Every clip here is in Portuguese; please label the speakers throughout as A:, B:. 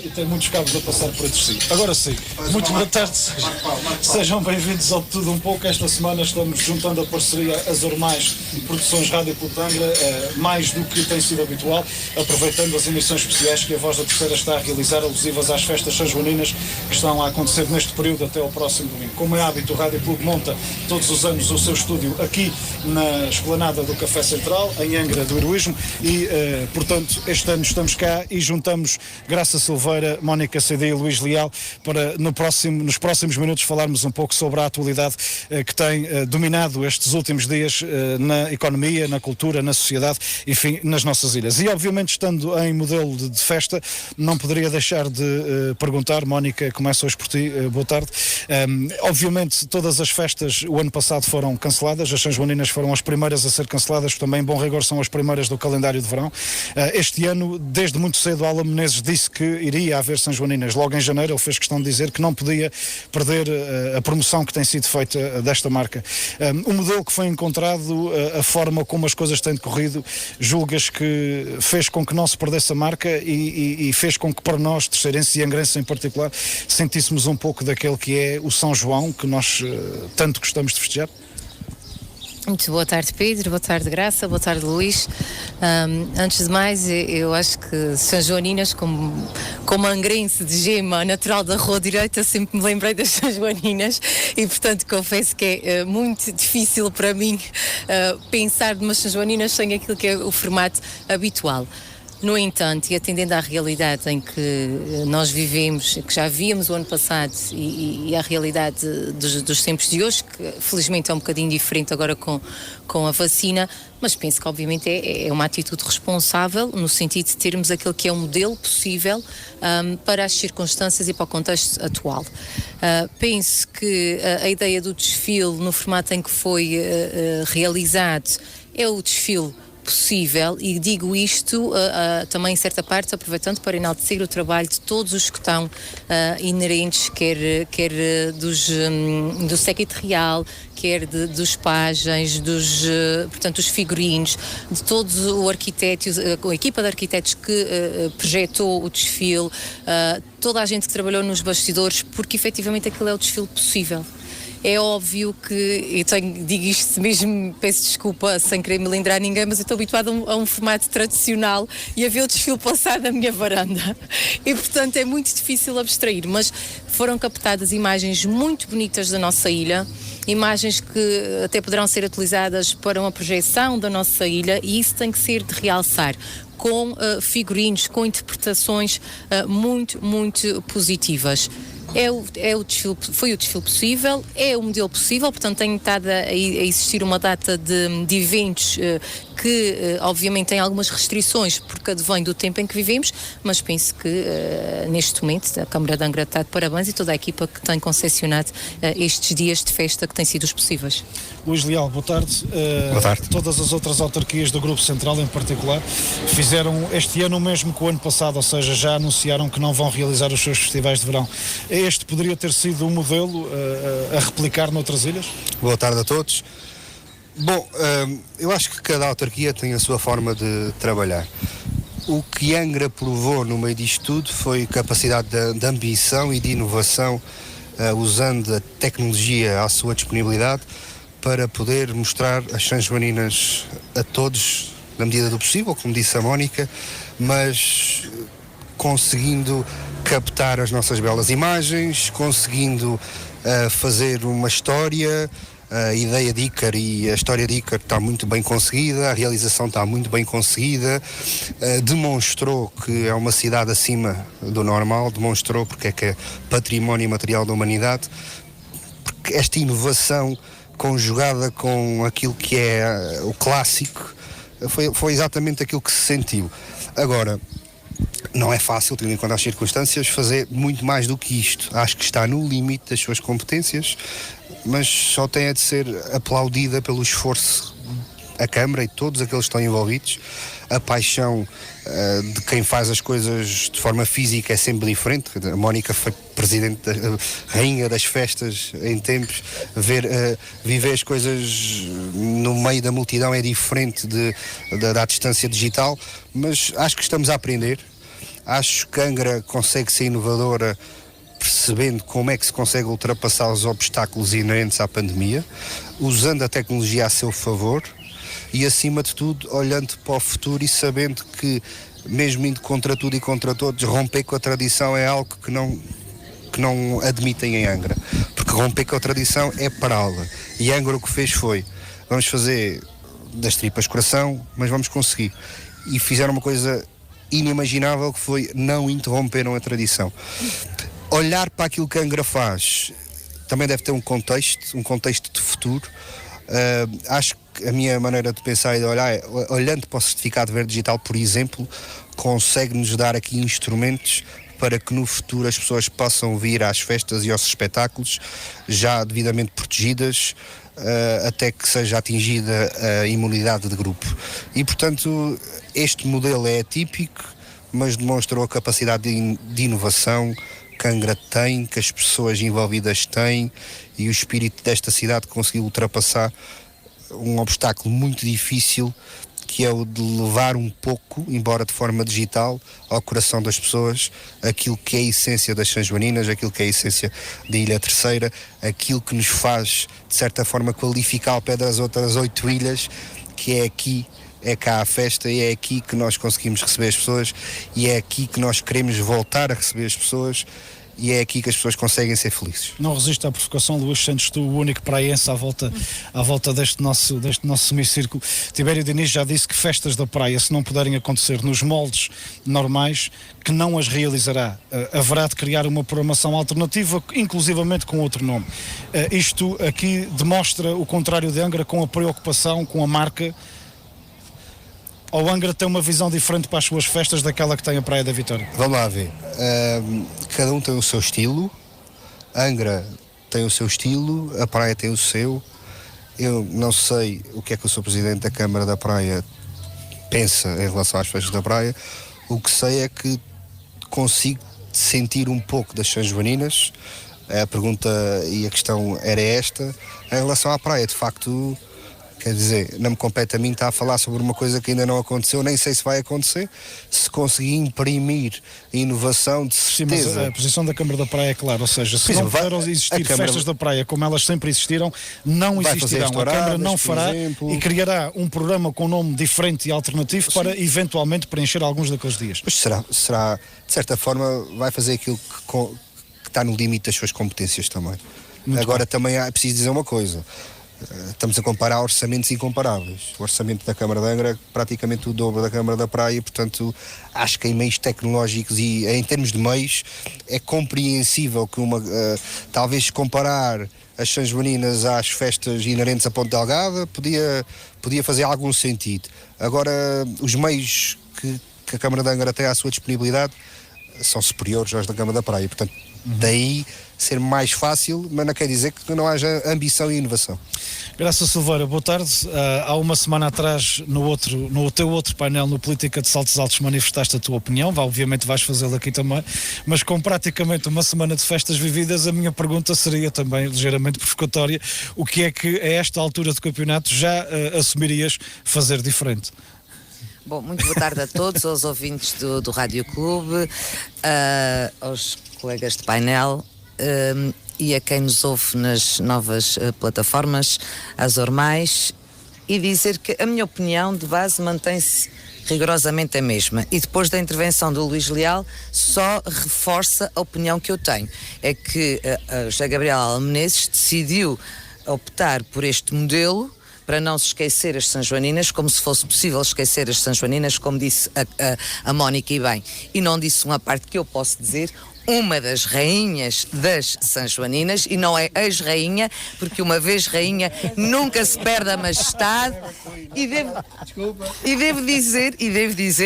A: e tem muitos cabos a passar por entre si. Agora sim, muito boa tarde, sejam bem-vindos ao Tudo Um Pouco. Esta semana estamos juntando a parceria Azormais Produções Rádio Putangra, mais do que tem sido habitual, aproveitando as emissões especiais que a Voz da Terceira está a realizar, alusivas às festas sanjoaninas que estão a acontecer neste período até ao próximo domingo. Como é hábito, o Rádio Clube monta todos os anos o seu estúdio aqui na esplanada do Café Central, em Angra do Heroísmo, e, portanto, este ano estamos cá e juntamos Graça Silveira, Mónica CD e Luís Leal para nos próximos minutos falarmos um pouco sobre a atualidade que tem dominado estes últimos dias na economia, na cultura, na sociedade, enfim, nas nossas ilhas. E obviamente, estando em modelo de festa, não poderia deixar de perguntar, Mónica, começo hoje por ti, boa tarde. Obviamente todas as festas o ano passado foram canceladas, as sanjoaninas foram as primeiras a ser canceladas, também em bom rigor são as primeiras do calendário de verão. Este ano, desde muito cedo, Ala Menezes disse que iria haver sanjoaninas logo em janeiro. Ele fez questão de dizer que não podia perder a promoção que tem sido feita desta marca. O modelo que foi encontrado, a forma como as coisas têm decorrido, julgas que fez com que não se perdesse a marca e fez com que para nós, terceirenses e angrenses em particular, sentíssemos um pouco daquele que é o São João, que nós tanto gostamos de festejar?
B: Muito boa tarde, Pedro, boa tarde, Graça, boa tarde, Luís. Antes de mais, eu acho que sanjoaninas, como angrense de gema, natural da Rua Direita, sempre me lembrei das sanjoaninas e, portanto, confesso que é muito difícil para mim pensar de umas sanjoaninas sem aquilo que é o formato habitual. No entanto, e atendendo à realidade em que nós vivemos, que já víamos o ano passado, e à realidade dos tempos de hoje, que felizmente é um bocadinho diferente agora com a vacina, mas penso que obviamente é uma atitude responsável no sentido de termos aquele que é um modelo possível para as circunstâncias e para o contexto atual. Penso que a ideia do desfile no formato em que foi realizado é o desfile possível, e digo isto também em certa parte aproveitando para enaltecer o trabalho de todos os que estão inerentes, quer do séquito real, quer dos pajens, portanto, dos figurinos, de todos o arquiteto, a equipa de arquitetos que projetou o desfile, toda a gente que trabalhou nos bastidores, porque efetivamente aquilo é o desfile possível. É óbvio que, digo isto mesmo, peço desculpa sem querer melindrar ninguém, mas eu estou habituada a um formato tradicional e a ver o desfile passar na minha varanda. E, portanto, é muito difícil abstrair, mas foram captadas imagens muito bonitas da nossa ilha, imagens que até poderão ser utilizadas para uma projeção da nossa ilha, e isso tem que ser de realçar, com figurinos, com interpretações muito, muito positivas. Foi o desfile possível, é o modelo possível, portanto tem estado a existir uma data de eventos que obviamente tem algumas restrições porque advém do tempo em que vivemos, mas penso que neste momento a Câmara de Angra está de parabéns e toda a equipa que tem concessionado estes dias de festa que têm sido os possíveis.
A: Luís Leal, boa tarde.
C: Boa tarde.
A: Todas as outras autarquias do Grupo Central em particular fizeram este ano o mesmo que o ano passado, ou seja, já anunciaram que não vão realizar os seus festivais de verão. Este poderia ter sido um modelo a replicar noutras ilhas?
C: Boa tarde a todos. Bom, eu acho que cada autarquia tem a sua forma de trabalhar. O que Angra provou no meio disto tudo foi capacidade de ambição e de inovação, usando a tecnologia à sua disponibilidade para poder mostrar as sanjoaninas a todos na medida do possível, como disse a Mónica, mas conseguindo captar as nossas belas imagens, conseguindo fazer uma história. A ideia de Ícar e a história de Ícar está muito bem conseguida, a realização está muito bem conseguida, demonstrou que é uma cidade acima do normal, demonstrou porque é que é património material da humanidade, porque esta inovação conjugada com aquilo que é o clássico foi exatamente aquilo que se sentiu. Agora, não é fácil, tendo em conta as circunstâncias, fazer muito mais do que isto. Acho que está no limite das suas competências, mas só tem a de ser aplaudida pelo esforço a Câmara e todos aqueles que estão envolvidos. A paixão de quem faz as coisas de forma física é sempre diferente. A Mónica foi presidente, rainha das festas em tempos. Viver as coisas no meio da multidão é diferente da distância digital, mas acho que estamos a aprender. Acho que Angra consegue ser inovadora percebendo como é que se consegue ultrapassar os obstáculos inerentes à pandemia, usando a tecnologia a seu favor e, acima de tudo, olhando para o futuro e sabendo que, mesmo indo contra tudo e contra todos, romper com a tradição é algo que não admitem em Angra, porque romper com a tradição é pará-la. E Angra o que fez foi, vamos fazer das tripas coração, mas vamos conseguir. E fizeram uma coisa inimaginável, que foi não interromperam a tradição. Olhar para aquilo que Angra faz também deve ter um contexto de futuro. Acho que a minha maneira de pensar e de olhar é, olhando para o certificado verde digital, por exemplo, consegue-nos dar aqui instrumentos para que no futuro as pessoas possam vir às festas e aos espetáculos já devidamente protegidas, até que seja atingida a imunidade de grupo. E, portanto, este modelo é atípico, mas demonstrou a capacidade de inovação que Angra tem, que as pessoas envolvidas têm, e o espírito desta cidade conseguiu ultrapassar um obstáculo muito difícil, que é o de levar um pouco, embora de forma digital, ao coração das pessoas aquilo que é a essência das Sanjoaninas, aquilo que é a essência da Ilha Terceira, aquilo que nos faz, de certa forma, qualificar ao pé das outras 8 ilhas, que é aqui, é cá a festa, e é aqui que nós conseguimos receber as pessoas, e é aqui que nós queremos voltar a receber as pessoas, e é aqui que as pessoas conseguem ser felizes.
A: Não resiste à provocação, Luís, sentes tu o único praiense à volta deste nosso semicírculo. Tibério Diniz já disse que festas da praia, se não puderem acontecer nos moldes normais, que não as realizará. Haverá de criar uma programação alternativa, inclusivamente com outro nome. Isto aqui demonstra o contrário de Angra, com a preocupação com a marca. Ou Angra tem uma visão diferente para as suas festas daquela que tem a Praia da Vitória?
C: Vamos lá ver. Cada um tem o seu estilo. Angra tem o seu estilo, a Praia tem o seu. Eu não sei o que é que o Sr. Presidente da Câmara da Praia pensa em relação às festas da Praia. O que sei é que consigo sentir um pouco das Sanjoaninas. A pergunta e a questão era esta. Em relação à Praia, de facto, quer dizer, não me compete a mim estar a falar sobre uma coisa que ainda não aconteceu, nem sei se vai acontecer. Se conseguir imprimir inovação, de certeza.
A: Sim, mas a posição da Câmara da Praia é clara, ou seja, se não puderam existir festas da praia como elas sempre existiram, não existirão. A Câmara não fará e criará um programa com nome diferente e alternativo para eventualmente preencher alguns daqueles dias.
C: Pois será, de certa forma, vai fazer aquilo que está no limite das suas competências também. Agora também é preciso dizer uma coisa. Estamos a comparar orçamentos incomparáveis. O orçamento da Câmara de Angra é praticamente o dobro da Câmara da Praia, portanto, acho que em meios tecnológicos e em termos de meios é compreensível que talvez comparar as Sanjoaninas às festas inerentes a Ponte Delgada podia fazer algum sentido. Agora, os meios que a Câmara de Angra tem à sua disponibilidade são superiores aos da Câmara da Praia, portanto, daí ser mais fácil, mas não quer dizer que não haja ambição e inovação.
A: Graça Silveira, boa tarde. Há uma semana atrás, no teu outro painel no Política de Saltos Altos, manifestaste a tua opinião, obviamente vais fazê-lo aqui também, mas com praticamente uma semana de festas vividas, a minha pergunta seria também ligeiramente provocatória: o que é que a esta altura do campeonato já assumirias fazer diferente?
D: Bom, muito boa tarde a todos, aos ouvintes do Rádio Clube, aos colegas de painel e a quem nos ouve nas novas plataformas, Azor Mais, e dizer que a minha opinião de base mantém-se rigorosamente a mesma, e depois da intervenção do Luís Leal só reforça a opinião que eu tenho, é que a José Gabriel Almenezes decidiu optar por este modelo para não se esquecer as Sanjoaninas, como se fosse possível esquecer as Sanjoaninas, como disse a Mónica e bem, e não disse uma parte que eu posso dizer, uma das rainhas das Sanjoaninas, e não é ex-rainha, porque uma vez rainha nunca se perde a majestade, e devo dizer,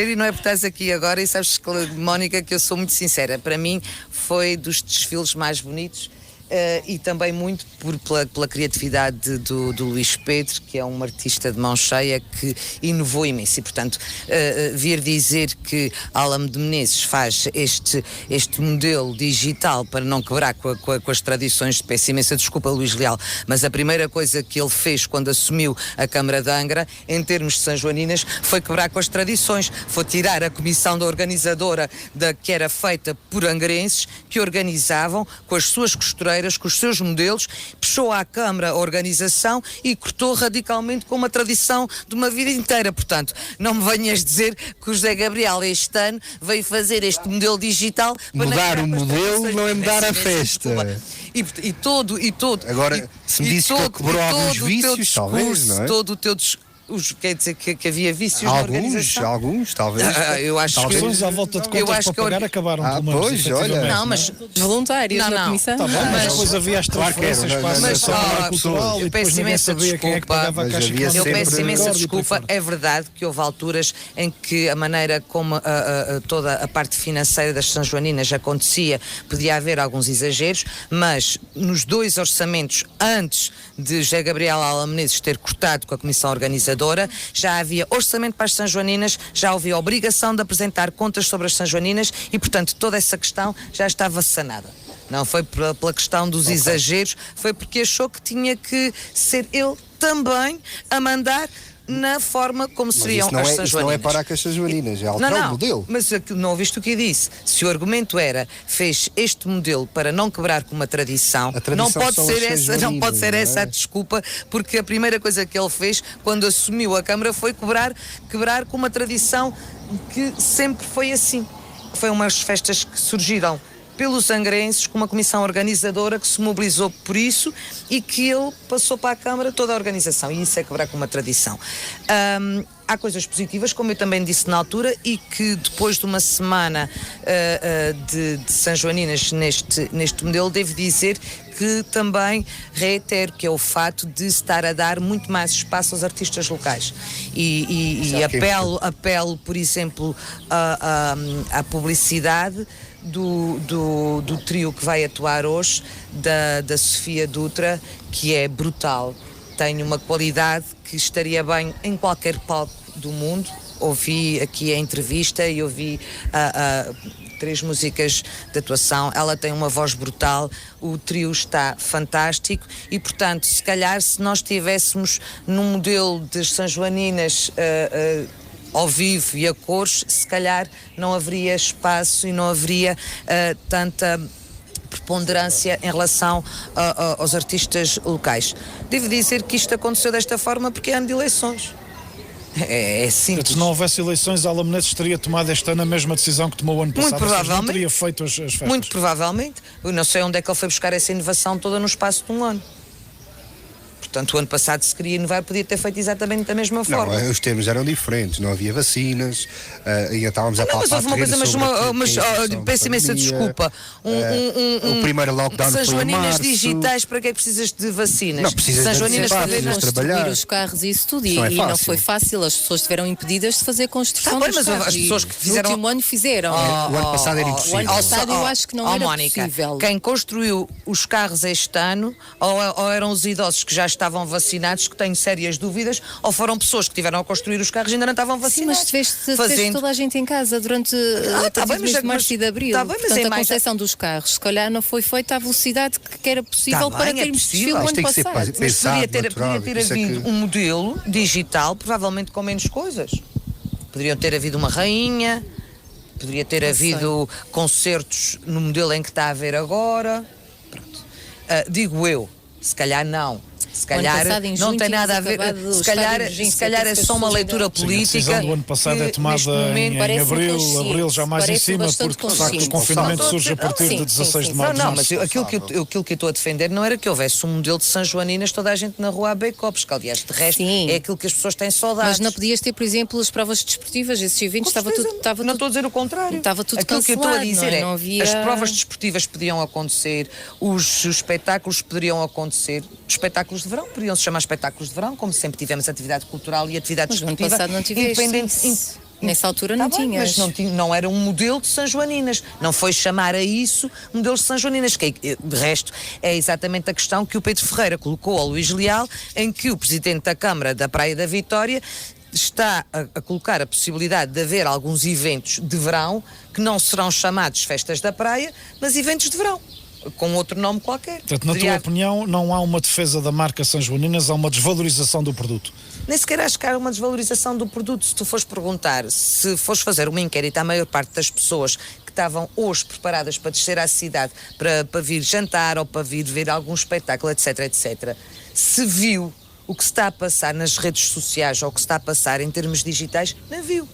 D: e não é por estás aqui agora, e sabes, Mónica, que eu sou muito sincera, para mim foi dos desfiles mais bonitos e também muito pela criatividade do Luís Pedro, que é um artista de mão cheia que inovou imenso. E, portanto, vir dizer que Álamo de Menezes faz este modelo digital para não quebrar com as tradições, peço imensa desculpa, Luís Leal, mas a primeira coisa que ele fez quando assumiu a Câmara de Angra, em termos de sanjoaninas, foi quebrar com as tradições, foi tirar a comissão da organizadora que era feita por angrenses, que organizavam com as suas costureiras, com os seus modelos, puxou à Câmara a organização e cortou radicalmente com uma tradição de uma vida inteira. Portanto, não me venhas dizer que o José Gabriel este ano veio fazer este modelo digital para
C: Mudar o modelo não é mudar a festa.
D: E todo.
C: Agora, se me dizes que ele quebrou alguns vícios, talvez, não é?
D: Todo o teu quer dizer que havia vícios na organização?
C: Alguns, talvez.
D: Eu acho
A: As
D: que
A: pessoas à volta de contas para pagar acabaram pelo menos.
C: Pois, olha.
A: efetivamente,
D: Não, mas
B: Voluntários
D: Não,
B: na
D: não.
B: comissão.
A: Tá bem, mas depois havia as transferências para a
C: mas,
A: Associação
D: ó,
A: Cultural e
D: eu
A: depois
D: peço
A: ninguém
D: imensa
A: sabia quem é que
D: desculpa,
A: pagava a
C: mas
A: Caixa
C: havia
A: Económica
D: Eu
C: sempre-
D: peço
A: de
D: imensa
A: Rigor e por aí
D: desculpa,
A: fora.
D: é verdade que houve alturas em que a maneira como toda a parte financeira das São Joaninas acontecia, podia haver alguns exageros, mas nos 2 orçamentos antes de José Gabriel Álamo Menezes ter cortado com a comissão organizadora, já havia orçamento para as São Joaninas, já havia obrigação de apresentar contas sobre as São Joaninas e, portanto, toda essa questão já estava sanada. Não foi pela questão dos exageros, foi porque achou que tinha que ser ele também a mandar na forma como seriam
C: Isso não
D: as
C: é,
D: São
C: isso não é
D: Joaninas.
C: para as São Joaninas, é alterar o modelo.
D: Mas não ouviste o que eu disse? Se o argumento era fez este modelo para não quebrar com uma tradição,
C: A tradição
D: não pode
C: são
D: ser
C: as
D: essa, não pode ser
C: Joaninas,
D: essa
C: não
D: a
C: é?
D: desculpa, porque a primeira coisa que ele fez quando assumiu a Câmara foi quebrar com uma tradição que sempre foi assim. Foi umas festas que surgiram pelos angrenses, com uma comissão organizadora que se mobilizou por isso e que ele passou para a Câmara toda a organização, e isso é quebrar com uma tradição. Há coisas positivas, como eu também disse na altura, e que depois de uma semana de São Joaninas neste modelo, devo dizer que também reitero que é o fato de estar a dar muito mais espaço aos artistas locais e apelo, por exemplo, à publicidade do trio que vai atuar hoje, da Sofia Dutra, que é brutal, tem uma qualidade que estaria bem em qualquer palco do mundo. Ouvi aqui a entrevista e ouvi 3 músicas de atuação, ela tem uma voz brutal, o trio está fantástico e, portanto, se calhar se nós tivéssemos num modelo das São Joaninas ao vivo e a cores, se calhar não haveria espaço e não haveria tanta preponderância em relação aos artistas locais. Devo dizer que isto aconteceu desta forma porque é ano de eleições. É simples.
A: Se não houvesse eleições, Álamo de Menezes teria tomado este ano a mesma decisão que tomou o ano passado.
D: Muito
A: ou seja,
D: provavelmente.
A: não teria feito as festas.
D: Muito provavelmente. Eu não sei onde é que ele foi buscar essa inovação toda no espaço de um ano. Portanto, o ano passado, se queria inovar, podia ter feito exatamente da mesma forma.
C: Não, os termos eram diferentes, não havia vacinas, ainda estávamos a
D: Não, mas
C: palpar
D: houve uma coisa, peço imensa desculpa.
C: O primeiro lockdown
D: São
C: foi em
D: Joaninas
C: março.
D: digitais, para que é que precisas de vacinas?
C: Não, precisas
D: São
C: de
D: Joaninas
C: antecipar,
D: para ver
C: precisas
D: nas...
C: trabalhar.
B: Construir os carros e isso tudo,
C: Isso não é
B: e não
C: fácil.
B: foi fácil, as pessoas estiveram impedidas de fazer construção
D: Tá bem,
B: dos
D: mas
B: carros.
D: as pessoas que fizeram-
B: No último ano fizeram.
C: O ano passado era
B: O
C: impossível.
B: ano passado eu acho que não era
D: Mónica,
B: possível.
D: quem construiu os carros este ano, ou eram os idosos que já estavam vacinados, que têm sérias dúvidas, ou foram pessoas que tiveram a construir os carros e ainda não estavam
B: Sim,
D: vacinadas.
B: mas tiveste toda a gente em casa durante a
D: tá
B: partir
D: bem,
B: do mês
D: mas-
B: de março e de abril.
D: tá bem, mas
B: Portanto,
D: é
B: a
D: mais-
B: concessão dos carros, se calhar não foi feita à velocidade que era possível
D: Tá
B: para
D: bem, é
B: termos
D: possível.
B: desfile no
C: Isto
B: ano
C: tem que ser
B: passado.
C: pensado,
D: Mas poderia ter
C: natural, por isso é
D: havido
C: que-
D: um modelo digital, provavelmente com menos coisas. Poderiam ter havido uma rainha, poderia ter havido concertos no modelo em que está a haver agora. Pronto. Digo eu, se calhar não. Se calhar
B: passado, em
D: não
B: junho,
D: tem nada a
B: tínhamos
D: ver.
B: acabado o
D: Se
B: estado de
D: calhar,
B: emergência,
D: se calhar é
B: que as
D: só uma
B: pessoas
D: leitura
B: ainda-
A: Sim, a
D: política.
A: decisão do ano passado é
D: que,
A: tomada
D: neste momento,
A: em
B: parece
A: abril
B: consciente,
A: já mais em
B: parece
A: cima,
B: bastante
A: porque de facto o
B: consciente.
A: confinamento
D: Sim,
A: surge a partir
B: sim,
A: de 16
B: sim,
A: de
B: sim.
A: março.
D: Não, mas aquilo que eu estou a defender não era que houvesse um modelo de São Joaninas, toda a gente na rua a backups, que aliás, de resto,
B: Sim.
D: é aquilo que as pessoas têm saudades.
B: Mas não podias ter, por exemplo, as provas desportivas, esses eventos,
D: Com
B: estava
D: certeza.
B: tudo. Estava
D: não
B: tudo
D: estou a dizer o contrário.
B: estava tudo
D: Aquilo que eu estou a
B: cancelado,
D: dizer
B: não é? Não havia-
D: as provas desportivas podiam acontecer, os espetáculos poderiam acontecer, os espetáculos de verão podiam se chamar espetáculos de verão, como sempre tivemos atividade cultural e atividade
B: Mas no ano
D: desportiva.
B: passado não tiveste isso. Nessa altura
D: Tá
B: não
D: bem,
B: tinhas.
D: mas não era um modelo de Sanjoaninas. Não foi chamar a isso modelo de Sanjoaninas, que de resto é exatamente a questão que o Pedro Ferreira colocou ao Luís Leal, em que o Presidente da Câmara da Praia da Vitória está a colocar a possibilidade de haver alguns eventos de verão que não serão chamados festas da praia, mas eventos de verão, com outro nome qualquer.
A: Portanto, na tua opinião, não há uma defesa da marca Sanjoaninas, há uma desvalorização do produto.
D: Nem sequer acho que há uma desvalorização do produto. Se tu fores perguntar, se fores fazer uma inquérito à maior parte das pessoas que estavam hoje preparadas para descer à cidade, para vir jantar ou para vir ver algum espetáculo, etc, etc, se viu o que se está a passar nas redes sociais ou o que se está a passar em termos digitais, não viu.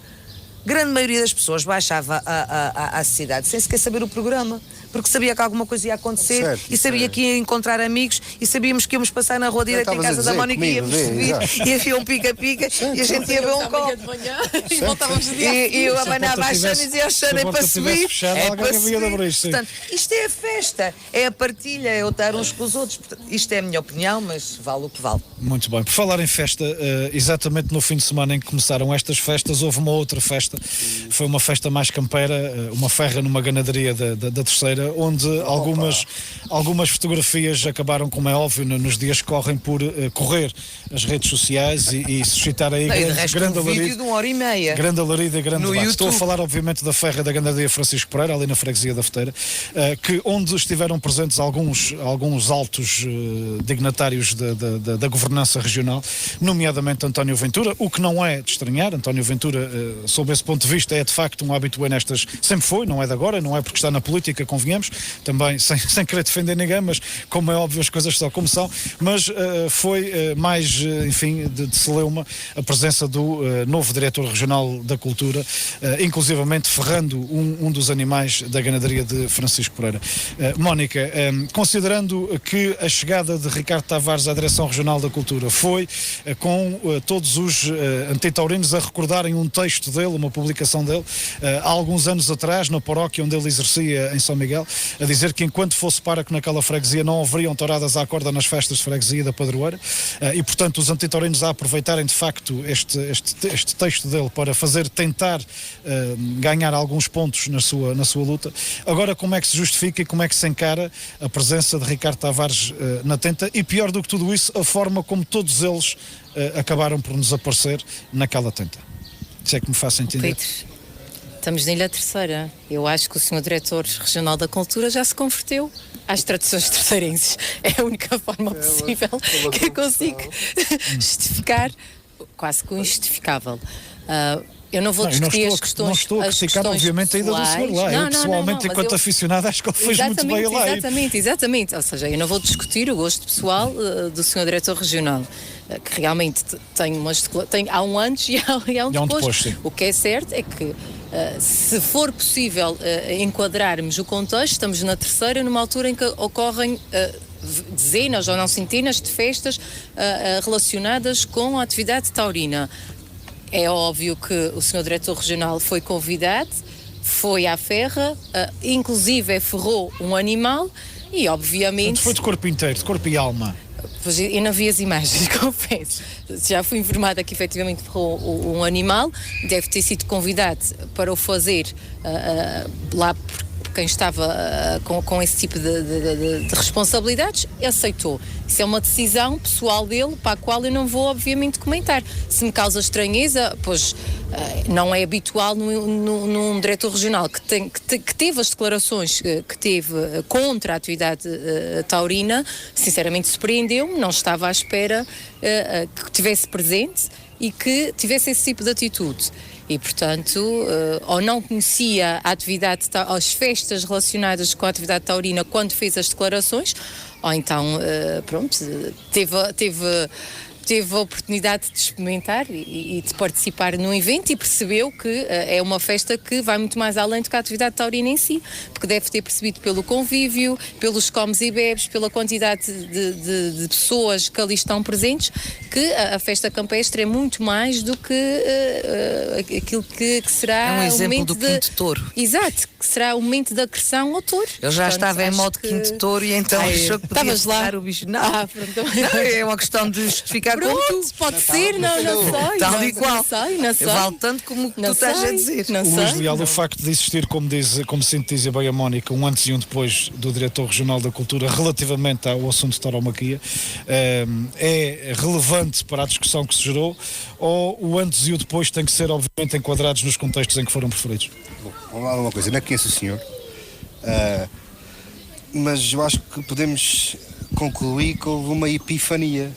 D: Grande maioria das pessoas baixava à cidade sem sequer saber o programa, porque sabia que alguma coisa ia acontecer,
C: certo,
D: e sabia que ia encontrar amigos, e sabíamos que íamos passar na rua direita em casa da Mónica e íamos subir, e havia um pica-pica, e a gente ia ver um copo.
B: E voltávamos de
D: E eu abanava a Xana e dizia ao Xana para subir.
A: Sim.
D: Portanto, isto é a festa, é a partilha, é o estar uns com os outros. Portanto, isto é a minha opinião, mas vale o que vale.
A: Muito bem. Por falar em festa, exatamente no fim de semana em que começaram estas festas, houve uma outra festa. Foi uma festa mais campeira, uma ferra numa ganaderia da Terceira, onde algumas fotografias acabaram, como é óbvio, nos dias que correm, por correr as redes sociais e suscitar aí grande
D: vídeo
A: alarido.
D: de 1h30.
A: Grande alarido e grande
D: No
A: debate.
D: YouTube.
A: Estou a falar, obviamente, da ferra da ganaderia Francisco Pereira, ali na freguesia da Feteira, onde estiveram presentes alguns altos dignatários da governança regional, nomeadamente António Ventura, o que não é de estranhar. António Ventura, sob esse ponto de vista, é de facto um habitué nestas, sempre foi, não é de agora, não é porque está na política, convenhamos, também sem querer defender ninguém, mas como é óbvio as coisas só como são, mas foi mais, enfim, de celeuma a presença do novo diretor regional da cultura, inclusivamente ferrando um dos animais da ganaderia de Francisco Pereira. Mónica, considerando que a chegada de Ricardo Tavares à direção regional da cultura foi com todos os antitaurinos a recordarem um texto dele, uma publicação dele, há alguns anos atrás, na paróquia onde ele exercia em São Miguel, a dizer que enquanto fosse pároco naquela freguesia não haveriam touradas à corda nas festas de freguesia da Padroeira, e portanto os antitaurinos a aproveitarem de facto este texto dele para tentar ganhar alguns pontos na sua luta. Agora, como é que se justifica e como é que se encara a presença de Ricardo Tavares na tenta, e pior do que tudo isso, a forma como todos eles acabaram por nos aparecer naquela tenta? Se é que me faço entender.
B: Pedro, estamos na Ilha Terceira. Eu acho que o Sr. Diretor Regional da Cultura já se converteu às tradições terceirenses. É a única forma possível que eu consigo justificar, quase que o injustificável. Eu não vou discutir as questões.
A: Não estou a criticar, obviamente, a ida do senhor lá. Eu, pessoalmente, enquanto aficionado, acho que ele fez muito bem lá.
B: Exatamente. Ou seja, eu não vou discutir o gosto pessoal do Sr. Diretor Regional, que realmente tem há um antes e há um depois. O que é certo é que, se for possível enquadrarmos o contexto, estamos na Terceira, numa altura em que ocorrem dezenas ou não centenas de festas relacionadas com a atividade taurina. É óbvio que o Sr. Diretor Regional foi convidado, foi à ferra, inclusive ferrou um animal e, obviamente...
A: Foi de corpo inteiro, de corpo e alma.
B: Pois eu não vi as imagens, confesso. Já fui informada que efetivamente ferrou um animal, deve ter sido convidado para o fazer lá por quem estava com esse tipo de responsabilidades, aceitou. Isso é uma decisão pessoal dele, para a qual eu não vou, obviamente, comentar. Se me causa estranheza, pois não é habitual num diretor regional que teve as declarações que teve contra a atividade taurina. Sinceramente, surpreendeu-me, não estava à espera que estivesse presente e que tivesse esse tipo de atitude. E, portanto, ou não conhecia a atividade, as festas relacionadas com a atividade taurina quando fez as declarações, ou então, pronto, teve a oportunidade de experimentar e de participar num evento e percebeu que é uma festa que vai muito mais além do que a atividade taurina em si, porque deve ter percebido pelo convívio, pelos comes e bebes, pela quantidade de pessoas que ali estão presentes, que a festa campestre é muito mais do que aquilo que será
D: um exemplo
B: momento
D: do quinto touro.
B: Exato, que será o momento da agressão ao touro.
D: Eu já estava em modo quinto touro e então achou que podia
B: lá
D: o bicho. Não,
B: pronto.
D: não, é uma questão de justificar ficar como tu.
B: Pronto, pode ser, não sei.
D: Tal
B: não,
D: e qual.
B: Não sei, não sei.
D: Vale tanto como tu estás a dizer.
B: Não
A: O Luís
B: sei.
A: Leal, o facto de existir, como sempre dizia bem a Mónica, um antes e um depois do diretor regional da cultura relativamente ao assunto de tauromaquia, é relevante para a discussão que se gerou, ou o antes e o depois têm que ser obviamente enquadrados nos contextos em que foram preferidos?
C: Bom, vamos lá uma coisa, não conheço o senhor, mas eu acho que podemos concluir que houve uma epifania,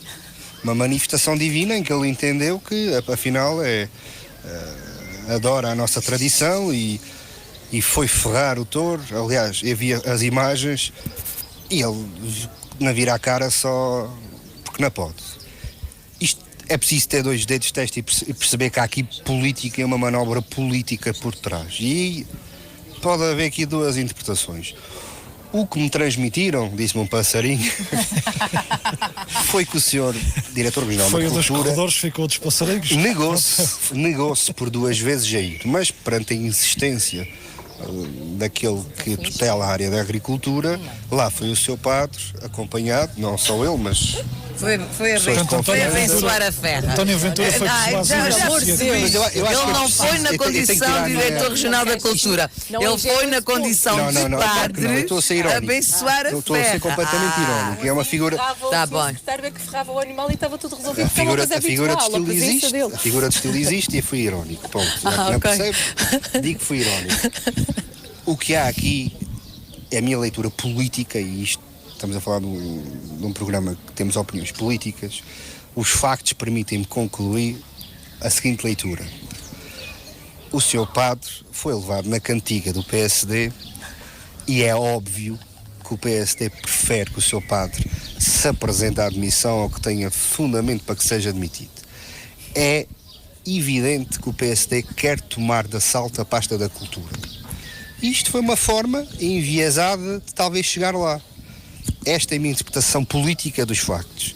C: uma manifestação divina em que ele entendeu que afinal adora a nossa tradição e foi ferrar o touro. Aliás, havia as imagens e ele não vira a cara só porque não pode. Isto é preciso ter dois dedos de teste e perceber que há aqui política, uma manobra política por trás. E pode haver aqui duas interpretações. O que me transmitiram, disse-me um passarinho, foi que o senhor diretor regional
A: Foi
C: da
A: o dos
C: Cultura
A: corredores, ficou dos passarinhos.
C: negou-se por 2 vezes a ir, mas perante a insistência daquele que tutela a área da agricultura, lá foi o seu padre, acompanhado, não só ele, mas
D: Foi
A: António
D: abençoar a ferra.
A: António Ventura foi persuasivo
D: já
A: da sociedade.
C: Mas eu acho que
D: Ele
C: é
D: não
C: preciso-
D: foi na
C: eu tenho que
D: condição
C: tirar
D: de
C: a minha-
D: diretor regional da cultura.
B: Não
D: Ele
B: ingere
D: foi na
B: esse ponto.
D: condição
C: Não,
D: de
C: claro que não, eu estou a ser irónico.
D: abençoar a
C: Eu estou a ser
D: ferra.
C: completamente irónico. É uma figura.
D: Tá bom.
B: O secretário é que ferrava o animal e estava tudo resolvido.
C: A figura,
B: Foi uma
C: a
B: coisa
C: figura de
B: habitual, a
C: estilo
B: presença
C: existe,
B: dele.
C: a figura de estilo existe e fui irónico. Ponto. Já que não
B: ok.
C: percebe, digo que fui irónico. O que há aqui é a minha leitura política, e isto estamos a falar de um programa que temos opiniões políticas. Os factos permitem-me concluir a seguinte leitura. O senhor padre foi levado na cantiga do PSD e é óbvio que o PSD prefere que o seu padre se apresente à admissão ou que tenha fundamento para que seja admitido. É evidente que o PSD quer tomar de assalto a pasta da cultura. Isto foi uma forma enviesada de talvez chegar lá. Esta é a minha interpretação política dos factos.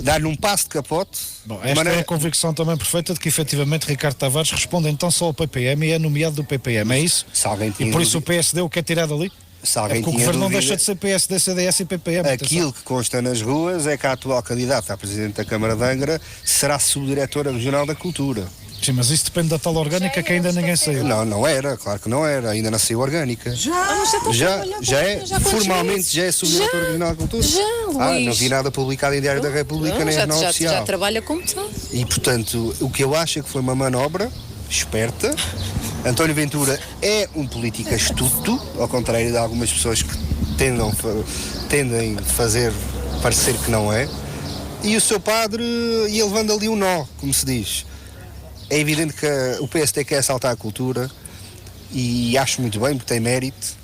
C: Dar-lhe um passo de capote.
A: Bom, esta é a convicção também perfeita de que efetivamente Ricardo Tavares responde então só ao PPM e é nomeado do PPM, é isso?
C: Se alguém
A: E
C: tinha
A: por isso o
C: dúvida-
A: PSD o quer tirar dali?
C: se
A: É
C: alguém
A: porque o
C: tinha
A: governo não
C: dúvida-
A: deixa de ser PSD, CDS e PPM.
C: Aquilo que consta nas ruas é que a atual candidata a Presidente da Câmara de Angra será subdiretora regional da Cultura.
A: Sim, mas isso depende da tal orgânica que ainda ninguém saiu.
C: Não era, claro que não era, ainda não saiu orgânica. Já é, formalmente já é subdiretora regional da Cultura.
B: Já, Luís.
C: Não vi nada publicado em Diário da República nem
B: já,
C: no
B: já,
C: oficial.
B: já trabalha como tal.
C: E portanto, o que eu acho é que foi uma manobra esperta. António Ventura é um político astuto, ao contrário de algumas pessoas que tendem a fazer parecer que não é. E o seu padre ia levando ali um nó, como se diz. É evidente que o PSD quer assaltar a cultura e acho muito bem, porque tem mérito,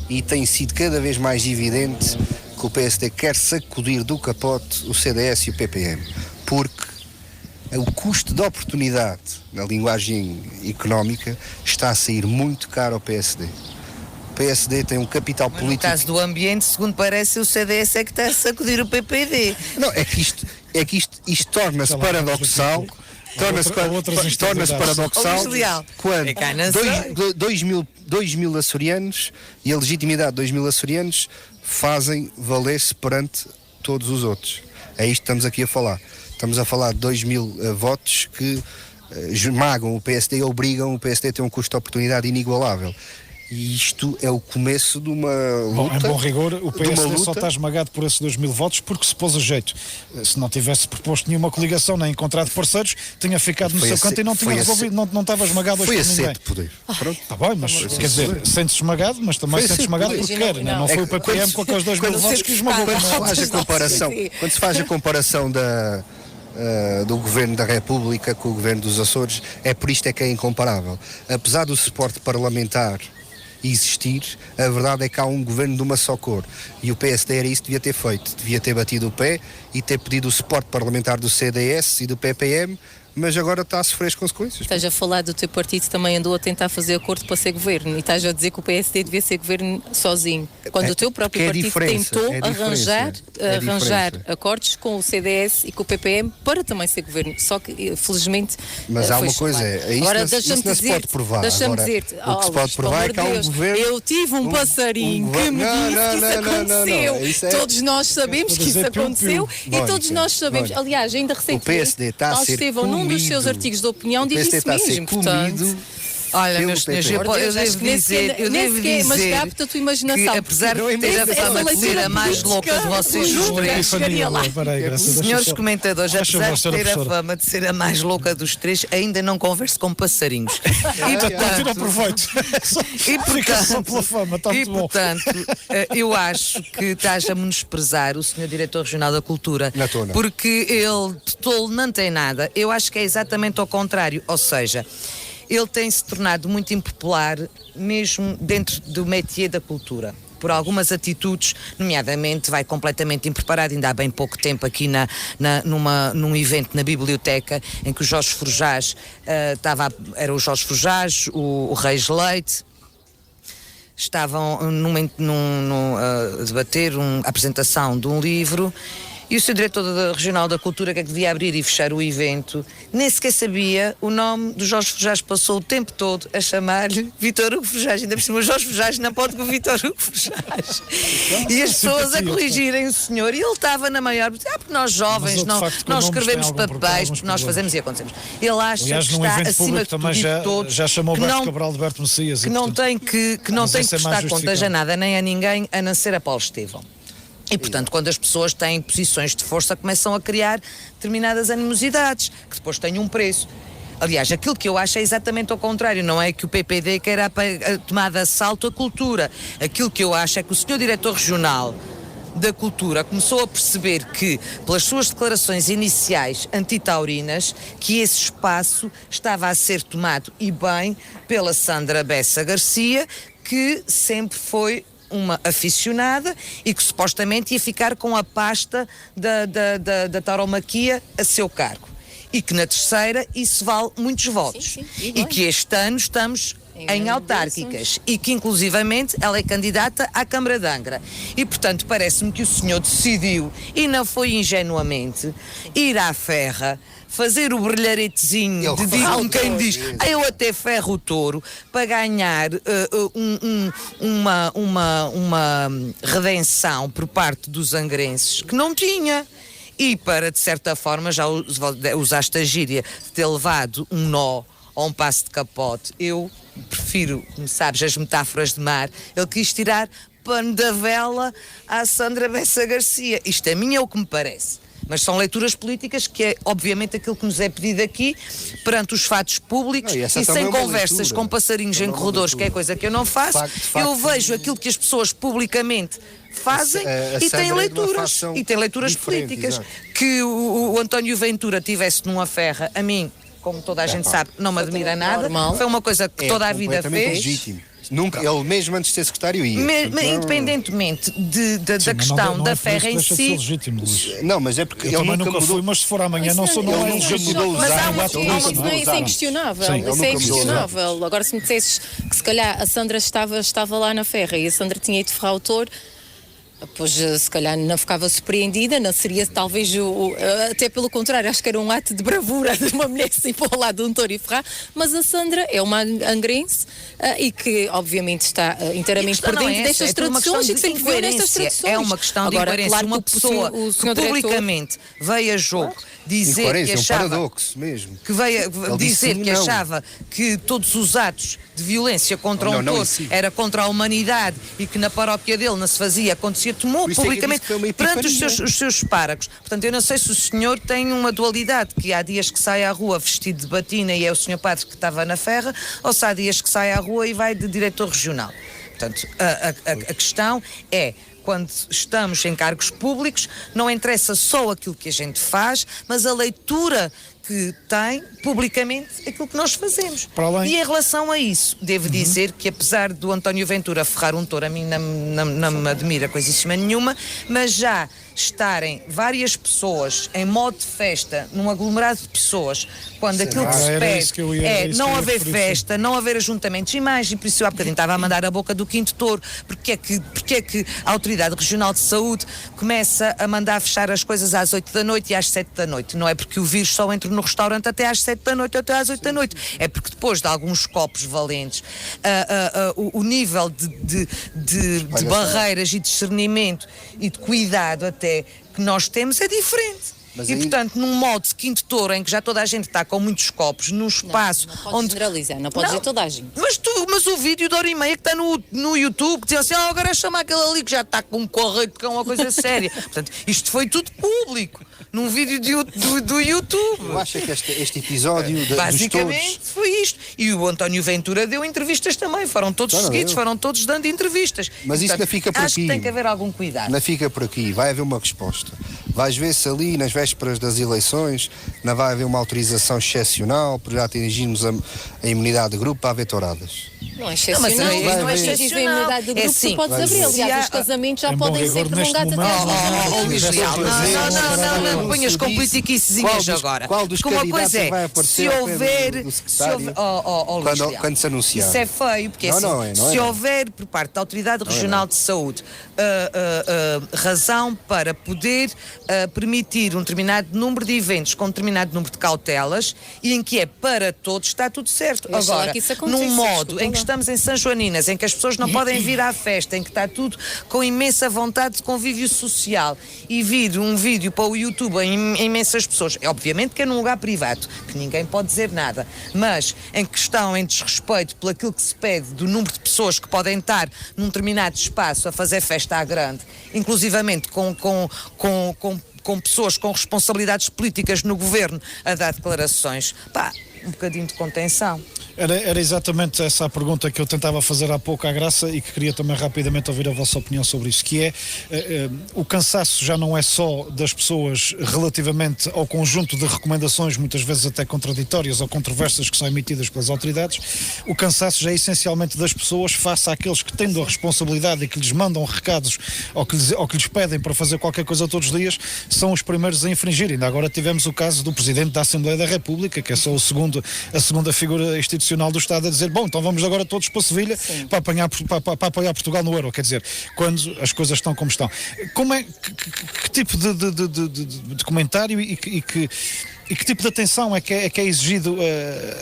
C: e tem sido cada vez mais evidente que o PSD quer sacudir do capote o CDS e o PPM, porque o custo de oportunidade na linguagem económica está a sair muito caro ao PSD. O PSD tem um capital
D: No
C: político.
D: caso do ambiente, segundo parece, o CDS é que está a sacudir o PPD.
C: Não, é que isto torna-se
A: Sei lá,
C: paradoxal. Torna-se paradoxal
D: Ô, Luís Leal,
C: quando
D: é cá não
C: 2 mil açorianos e a legitimidade de 2 mil açorianos fazem valer-se perante todos os outros. É isto que estamos aqui a falar. Estamos a falar de 2 mil votos que esmagam o PSD e obrigam o PSD a ter um custo de oportunidade inigualável. E isto é o começo de uma luta.
A: Bom, em bom rigor, o
C: de uma
A: PSD só
C: luta.
A: está esmagado por esses 2 mil votos porque se pôs a jeito. Se não tivesse proposto nenhuma coligação nem encontrado parceiros, tinha ficado no
C: Foi
A: seu
C: a
A: canto e não
C: sede-
A: tinha
C: foi a
A: resolvido, não estava esmagado hoje
C: Foi a
A: por ninguém.
C: sede de poder. Pronto.
A: Está bem, mas quer dizer, sente-se esmagado, mas também
C: Foi
A: sente-se
C: assim,
A: esmagado
C: pois.
A: porque quer, né? Não
C: É
A: foi o
C: que
A: PPM com aqueles 2 mil
C: quando
A: votos
C: se-
A: que esmagou.
C: Quando se
A: não é?
C: faz a comparação, quando se faz a comparação do Governo da República com o Governo dos Açores, é por isto é que é incomparável. Apesar do suporte parlamentar existir, a verdade é que há um governo de uma só cor. E o PSD era isso que devia ter feito. Devia ter batido o pé e ter pedido o suporte parlamentar do CDS e do PPM, mas agora está a sofrer as consequências.
B: Estás a falar do teu partido também andou a tentar fazer acordo para ser governo e estás a dizer que o PSD devia ser governo sozinho. Quando o teu próprio
C: porque é
B: partido
C: diferença,
B: tentou
C: é diferença.
B: arranjar arranjar
C: diferença.
B: acordos com o CDS e com o PPM para também ser governo. Só que, felizmente.
C: Mas há
B: foi
C: uma coisa,
B: chamado.
C: isso
B: Agora,
C: não-
B: deixa-me
C: isso não se
B: dizer-te,
C: pode provar.
B: Deixa-me
C: Agora,
B: dizer-te,
C: o que se pode provar é que há um governo-
B: Eu tive um passarinho que me disse que isso aconteceu.
C: Isso é-
B: Todos nós sabemos que isso
A: dizer piu-piu.
B: aconteceu e
C: Olha,
B: todos nós sabemos.
C: olha,
B: Aliás, ainda recentemente,
C: PSD está a
B: Paulo
C: ser
B: Estevão, num dos seus
C: comido.
B: artigos de opinião,
C: O
B: diz
C: PSD
B: isso
C: está a ser
B: mesmo. Portanto,
C: comido
D: Olha,
C: pelo
D: meus senhores,
C: PP.
D: eu
B: Deus, acho
D: devo
B: que nem
D: dizer,
B: sequer-
D: eu
B: nem
D: devo
B: sequer, mas
D: dizer
B: capta a tua imaginação,
D: que, apesar de
C: porque
D: ter a
C: essa
D: fama de ser
B: leitura
D: a mais
B: política,
D: louca de vocês
B: nunca
D: os três,
B: chegaria lá.
A: Peraí, Graça, deixa
D: senhores
A: só-
D: comentadores,
A: Faz
D: apesar
A: favor,
D: de
A: senhora
D: ter a
A: professora.
D: fama de ser a mais louca dos três, ainda não converso com passarinhos. E
A: Tira proveito. Fica só pela fama, está
D: e
A: muito bom.
D: portanto, eu acho que estás a menosprezar o Sr. Diretor Regional da Cultura,
C: Não estou, não.
D: porque ele de tolo não tem nada. Eu acho que é exatamente ao contrário, ou seja, ele tem-se tornado muito impopular mesmo dentro do métier da cultura. Por algumas atitudes, nomeadamente vai completamente impreparado. Ainda há bem pouco tempo aqui num evento na biblioteca em que o Jorge Forjás era o Jorge Forjás, o Reis Leite, estavam a debater a apresentação de um livro e o seu diretor regional da cultura, que é que devia abrir e fechar o evento, nem sequer sabia o nome do Jorge Forjás. Passou o tempo todo a chamar-lhe Vítor Hugo Forjás. Ainda por cima o Jorge Forjás não pode com o Vítor Hugo Forjás. E as pessoas a corrigirem o senhor. E ele estava na maior... porque nós jovens
A: Mas ele, de
D: não,
A: facto, com
D: não
A: nomes
D: escrevemos
A: tem algum
D: papéis,
A: alguns
D: porque nós
A: problemas.
D: fazemos e acontecemos. Ele acha
A: Aliás,
D: que
A: num
D: está
A: evento
D: acima
A: público
D: de tudo
A: também
D: e de todos,
A: já chamou
D: que
A: Berto
D: não,
A: Cabral de Berto Messias.
D: que
A: e,
D: não
A: portanto,
D: tem que não
A: mas
D: tem
A: esse
D: que
A: é mais
D: prestar contas
A: justificado.
D: a nada, nem a ninguém, a não ser a Paulo Estevão. E, portanto, quando as pessoas têm posições de força, começam a criar determinadas animosidades, que depois têm um preço. Aliás, aquilo que eu acho é exatamente ao contrário. Não é que o PPD queira tomar de assalto a cultura. Aquilo que eu acho é que o Sr. Diretor Regional da Cultura começou a perceber que, pelas suas declarações iniciais antitaurinas, que esse espaço estava a ser tomado, e bem, pela Sandra Bessa Garcia, que sempre foi uma aficionada e que supostamente ia ficar com a pasta da tauromaquia a seu cargo. E que na terceira isso vale muitos votos.
B: Sim, sim,
D: e que este ano estamos em autárquicas e que inclusivamente ela é candidata à Câmara de Angra. E portanto parece-me que o senhor decidiu, e não foi ingenuamente, ir à ferra, fazer o brilharetezinho como quem diz, eu até ferro o touro, para ganhar uma redenção por parte dos angrenses que não tinha. E para, de certa forma, já usaste a gíria de ter levado um nó ou um passo de capote. Eu prefiro, como sabes, as metáforas de mar. Ele quis tirar pano da vela à Sandra Bessa Garcia. Isto a mim é o que me parece. Mas são leituras políticas que é, obviamente, aquilo que nos é pedido aqui perante os fatos públicos
C: Não, e
D: e
C: essa
D: sem
C: também é uma
D: conversas
C: leitura.
D: com passarinhos
C: Também
D: em
C: é uma
D: corredores, que é
C: leitura.
D: coisa que eu não faço.
C: De facto,
D: Eu vejo aquilo que as pessoas publicamente fazem
C: A
D: e
C: Sandra é
D: têm
C: de uma
D: leituras.
C: facção
D: E têm leituras
C: diferente,
D: políticas.
C: exato.
D: Que o António Ventura tivesse numa ferra, a mim, como toda a gente sabe, não me admira nada.
B: normal.
D: Foi uma coisa que toda a vida
C: completamente
D: fez.
C: legítimo. Nunca, ele mesmo antes de ser secretário ia.
D: Independentemente da
A: Sim, mas
D: questão
A: não
D: da
A: é por isso
D: ferra
A: que
D: em
A: deixa de ser
D: si.
A: legítimo, Luís.
C: Não, mas é porque
A: Eu
C: ele
A: também
C: nunca
A: nunca
C: mudou.
A: fui, mas se for amanhã não sou, não é
C: Ele nunca
A: legítimo.
C: mudou os
B: Mas há
C: armas,
B: uma,
C: ele
B: não,
C: nunca
B: isso
C: mudou
B: é
C: os armas.
B: inquestionável.
A: Sim, ele
B: Isso é
C: nunca mudou os
B: inquestionável. Agora, se me dissesses que se calhar a Sandra estava lá na ferra e a Sandra tinha ido ferrar o touro, pois se calhar não ficava surpreendida, não seria talvez até pelo contrário, acho que era um ato de bravura de uma mulher se ir para o lado de um touro e ferrar, mas a Sandra é uma angrense e que obviamente está inteiramente por dentro destas tradições e que sempre foi nestas tradições.
D: É uma questão de
B: Agora,
D: incoerência.
B: claro
D: Uma
B: que
D: pessoa
B: o
D: que
B: senhor diretor-
D: publicamente veio a jogo dizer que
C: Incoerência, um
D: achava
C: paradoxo mesmo.
D: que veio
C: Ele disse
D: dizer
C: sim,
D: que
C: não.
D: achava que todos os atos de violência contra
C: Não,
D: um
C: não,
D: touro
C: isso sim.
D: era contra a humanidade e que na paróquia dele não se fazia, acontecia, tomou
C: Por isso é que eu
D: publicamente
C: disse que foi uma
D: perante
C: epifania.
D: os seus páragos. Portanto, eu não sei se o senhor tem uma dualidade, que há dias que sai à rua vestido de batina e é o senhor padre que estava na ferra, ou se há dias que sai à rua e vai de diretor regional. Portanto, a questão é, quando estamos em cargos públicos, não interessa só aquilo que a gente faz, mas a leitura que tem publicamente aquilo que nós fazemos.
A: Para além-
D: E em relação a isso, devo dizer que apesar do António Ventura ferrar um touro, a mim não me admira coisíssima nenhuma, mas já estarem várias pessoas em modo de festa, num aglomerado de pessoas, quando aquilo que se
A: Era isso
D: pede
A: que eu ia-
D: é
A: era isso
D: não
A: que eu ia
D: haver
A: referir,
D: festa, não haver ajuntamentos e mais, e por isso eu há bocadinho estava a mandar a boca do quinto touro, porque é que a Autoridade Regional de Saúde começa a mandar fechar as coisas às 8 da noite e às 7 da noite? Não é porque o vírus só entra no restaurante até às 7 da noite ou até às 8 da noite, é porque depois de alguns copos valentes, o nível de barreiras e discernimento e de cuidado até que nós temos é diferente.
C: Mas
D: E
C: aí-
D: portanto, num modo de quinto touro em que já toda a gente está com muitos copos, num espaço
B: Não pode
D: onde.
B: generalizar, não pode dizer toda a gente.
D: Mas o vídeo de hora e meia que está no YouTube, que diz assim, agora chama aquele ali que já está com um correio de cão, uma coisa séria. Portanto, isto foi tudo público, num vídeo do YouTube.
C: Eu acho que este episódio dos
D: Basicamente
C: touros...
D: foi isto. E o António Ventura deu entrevistas também, foram todos
C: Claro,
D: seguidos,
C: eu.
D: foram todos dando entrevistas.
C: Mas isso
D: Portanto,
C: não fica por
D: acho
C: aqui.
D: que tem que haver algum cuidado.
C: Não fica por aqui, vai haver uma resposta. Vais ver se ali, nas vésperas das eleições, não vai haver uma autorização excepcional para já atingirmos a imunidade de grupo para haver touradas.
B: Não é
D: mas
B: excepcional.
D: também
C: não é
B: Não é
D: excepcional.
B: a imunidade do
D: É
B: grupo,
D: assim,
B: tu podes
C: vai
B: abrir.
C: ver.
B: Aliás,
D: Se
B: os
D: há-
B: casamentos já
A: em bom
B: podem ser
A: rigor, neste
B: prolongados até
A: momento,
B: às
D: Oh, Luís Leal, não ponhas com
C: Qual
D: politiquicezinhas
C: dos-
D: agora.
C: qual dos
D: Porque uma
C: candidatos
D: coisa
C: vai
D: é,
C: aparecer
D: se
C: ao pé
D: houver.
C: do
D: Se
C: secretário
D: houver Luís Leal,
C: quando se anunciar?
D: isso é feio, porque
C: Não,
D: assim,
C: não é, não é,
D: se
C: não.
D: houver por parte da Autoridade Regional de Saúde razão para poder permitir um determinado número de eventos com um determinado número de cautelas e em que é para todos, está tudo certo.
B: Eu sei lá
D: Agora,
B: que isso aconteça,
D: num modo
B: desculpa
D: em que
B: lá.
D: estamos em São Joaninas, em que as pessoas não podem vir à festa, em que está tudo com imensa vontade de convívio social e vir um vídeo para o YouTube em imensas pessoas, obviamente que é num lugar privado, que ninguém pode dizer nada, mas em questão, em desrespeito pelo aquilo que se pede do número de pessoas que podem estar num determinado espaço a fazer festa à grande, inclusivamente com pessoas com responsabilidades políticas no governo a dar declarações, pá, um bocadinho de contenção.
A: Era exatamente essa a pergunta que eu tentava fazer há pouco à Graça e que queria também rapidamente ouvir a vossa opinião sobre isso, que é o cansaço já não é só das pessoas relativamente ao conjunto de recomendações, muitas vezes até contraditórias ou controversas que são emitidas pelas autoridades, o cansaço já é essencialmente das pessoas face àqueles que têm a responsabilidade e que lhes mandam recados ou que lhes pedem para fazer qualquer coisa todos os dias, são os primeiros a infringir. Ainda agora tivemos o caso do Presidente da Assembleia da República, que é só a segunda figura institucional do Estado a dizer, bom, então vamos agora todos para Sevilha para apoiar Portugal no Euro, quer dizer, quando as coisas estão como estão. Que tipo de comentário e que tipo de atenção é que é exigido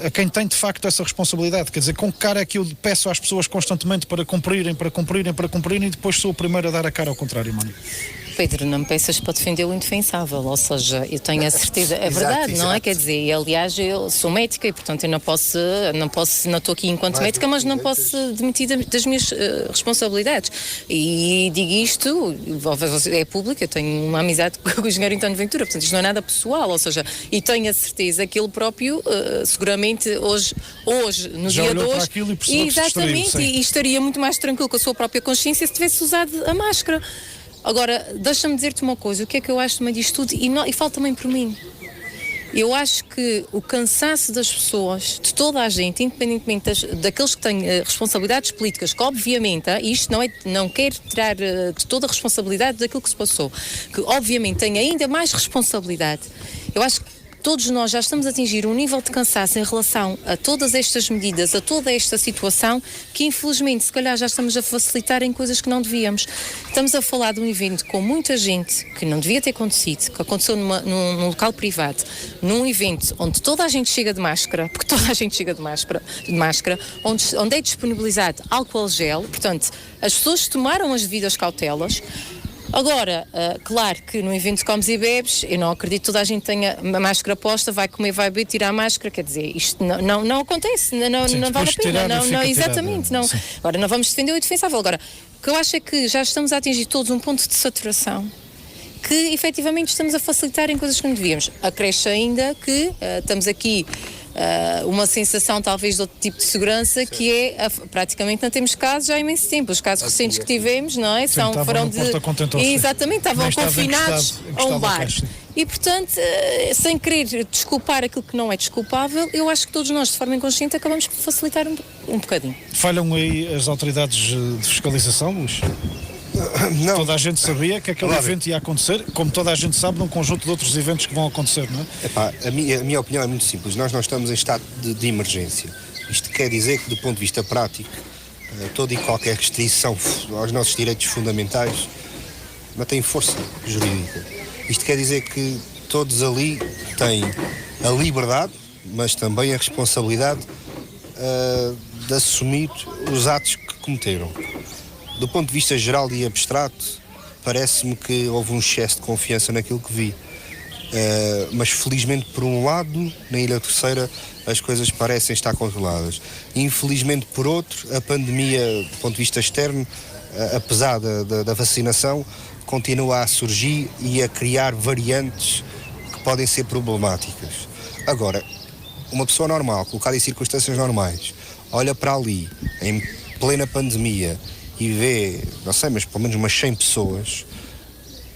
A: a quem tem de facto essa responsabilidade? Quer dizer, com que cara é que eu peço às pessoas constantemente para cumprirem e depois sou o primeiro a dar a cara ao contrário, mano?
B: Pedro, não me peças para defender o indefensável, ou seja, eu tenho a certeza, é verdade, não é? Quer dizer, e, aliás, eu sou médica e, portanto, eu não estou aqui enquanto médica, mas não posso demitir das minhas responsabilidades. E digo isto, é público, eu tenho uma amizade com o engenheiro António Ventura, portanto, isto não é nada pessoal, ou seja, e tenho a certeza que ele próprio, seguramente, hoje, no
A: Já
B: dia de
A: olhou para
B: hoje,
A: aquilo e percebeu que se distraiu,
B: exatamente,
A: sim.
B: e estaria muito mais tranquilo com a sua própria consciência se tivesse usado a máscara. Agora, deixa-me dizer-te uma coisa, o que é que eu acho também disto tudo, e falo também por mim. Eu acho que o cansaço das pessoas, de toda a gente, independentemente daqueles que têm responsabilidades políticas, que obviamente, e isto não quer tirar de toda a responsabilidade daquilo que se passou, que obviamente têm ainda mais responsabilidade. Eu acho que todos nós já estamos a atingir um nível de cansaço em relação a todas estas medidas, a toda esta situação, que infelizmente se calhar já estamos a facilitar em coisas que não devíamos. Estamos a falar de um evento com muita gente que não devia ter acontecido, que aconteceu num local privado, num evento onde toda a gente chega de máscara, porque toda a gente chega de máscara, onde é disponibilizado álcool gel, portanto, as pessoas tomaram as devidas cautelas. Agora, claro que no evento de comes e bebes, eu não acredito que toda a gente tenha uma máscara posta, vai comer, vai beber, tirar a máscara, quer dizer, isto não acontece, não vale a pena, exatamente, não. Agora, não vamos defender o indefensável. Agora, o que eu acho é que já estamos a atingir todos um ponto de saturação, que efetivamente estamos a facilitar em coisas que não devíamos. Acresce ainda que estamos aqui uma sensação talvez de outro tipo de segurança, que é praticamente não temos casos já há imenso tempo. Os casos recentes que tivemos, não é?
A: Sim,
B: foram de...
A: Exatamente, estavam
B: confinados a um bar. E, portanto, sem querer desculpar aquilo que não é desculpável, eu acho que todos nós, de forma inconsciente, acabamos por facilitar um bocadinho.
A: Falham aí as autoridades de fiscalização, Luís?
C: Não.
A: Toda a gente sabia que aquele evento ia acontecer, como toda a gente sabe, num conjunto de outros eventos que vão acontecer, não é?
C: Epá, a minha opinião é muito simples. Nós não estamos em estado de emergência. Isto quer dizer que, do ponto de vista prático, toda e qualquer restrição aos nossos direitos fundamentais não tem força jurídica. Isto quer dizer que todos ali têm a liberdade, mas também a responsabilidade de assumir os atos que cometeram. Do ponto de vista geral e abstrato, parece-me que houve um excesso de confiança naquilo que vi. Mas felizmente, por um lado, na Ilha Terceira as coisas parecem estar controladas. Infelizmente, por outro, a pandemia, do ponto de vista externo, apesar da vacinação, continua a surgir e a criar variantes que podem ser problemáticas. Agora, uma pessoa normal, colocada em circunstâncias normais, olha para ali, em plena pandemia, e vê, não sei, mas pelo menos umas 100 pessoas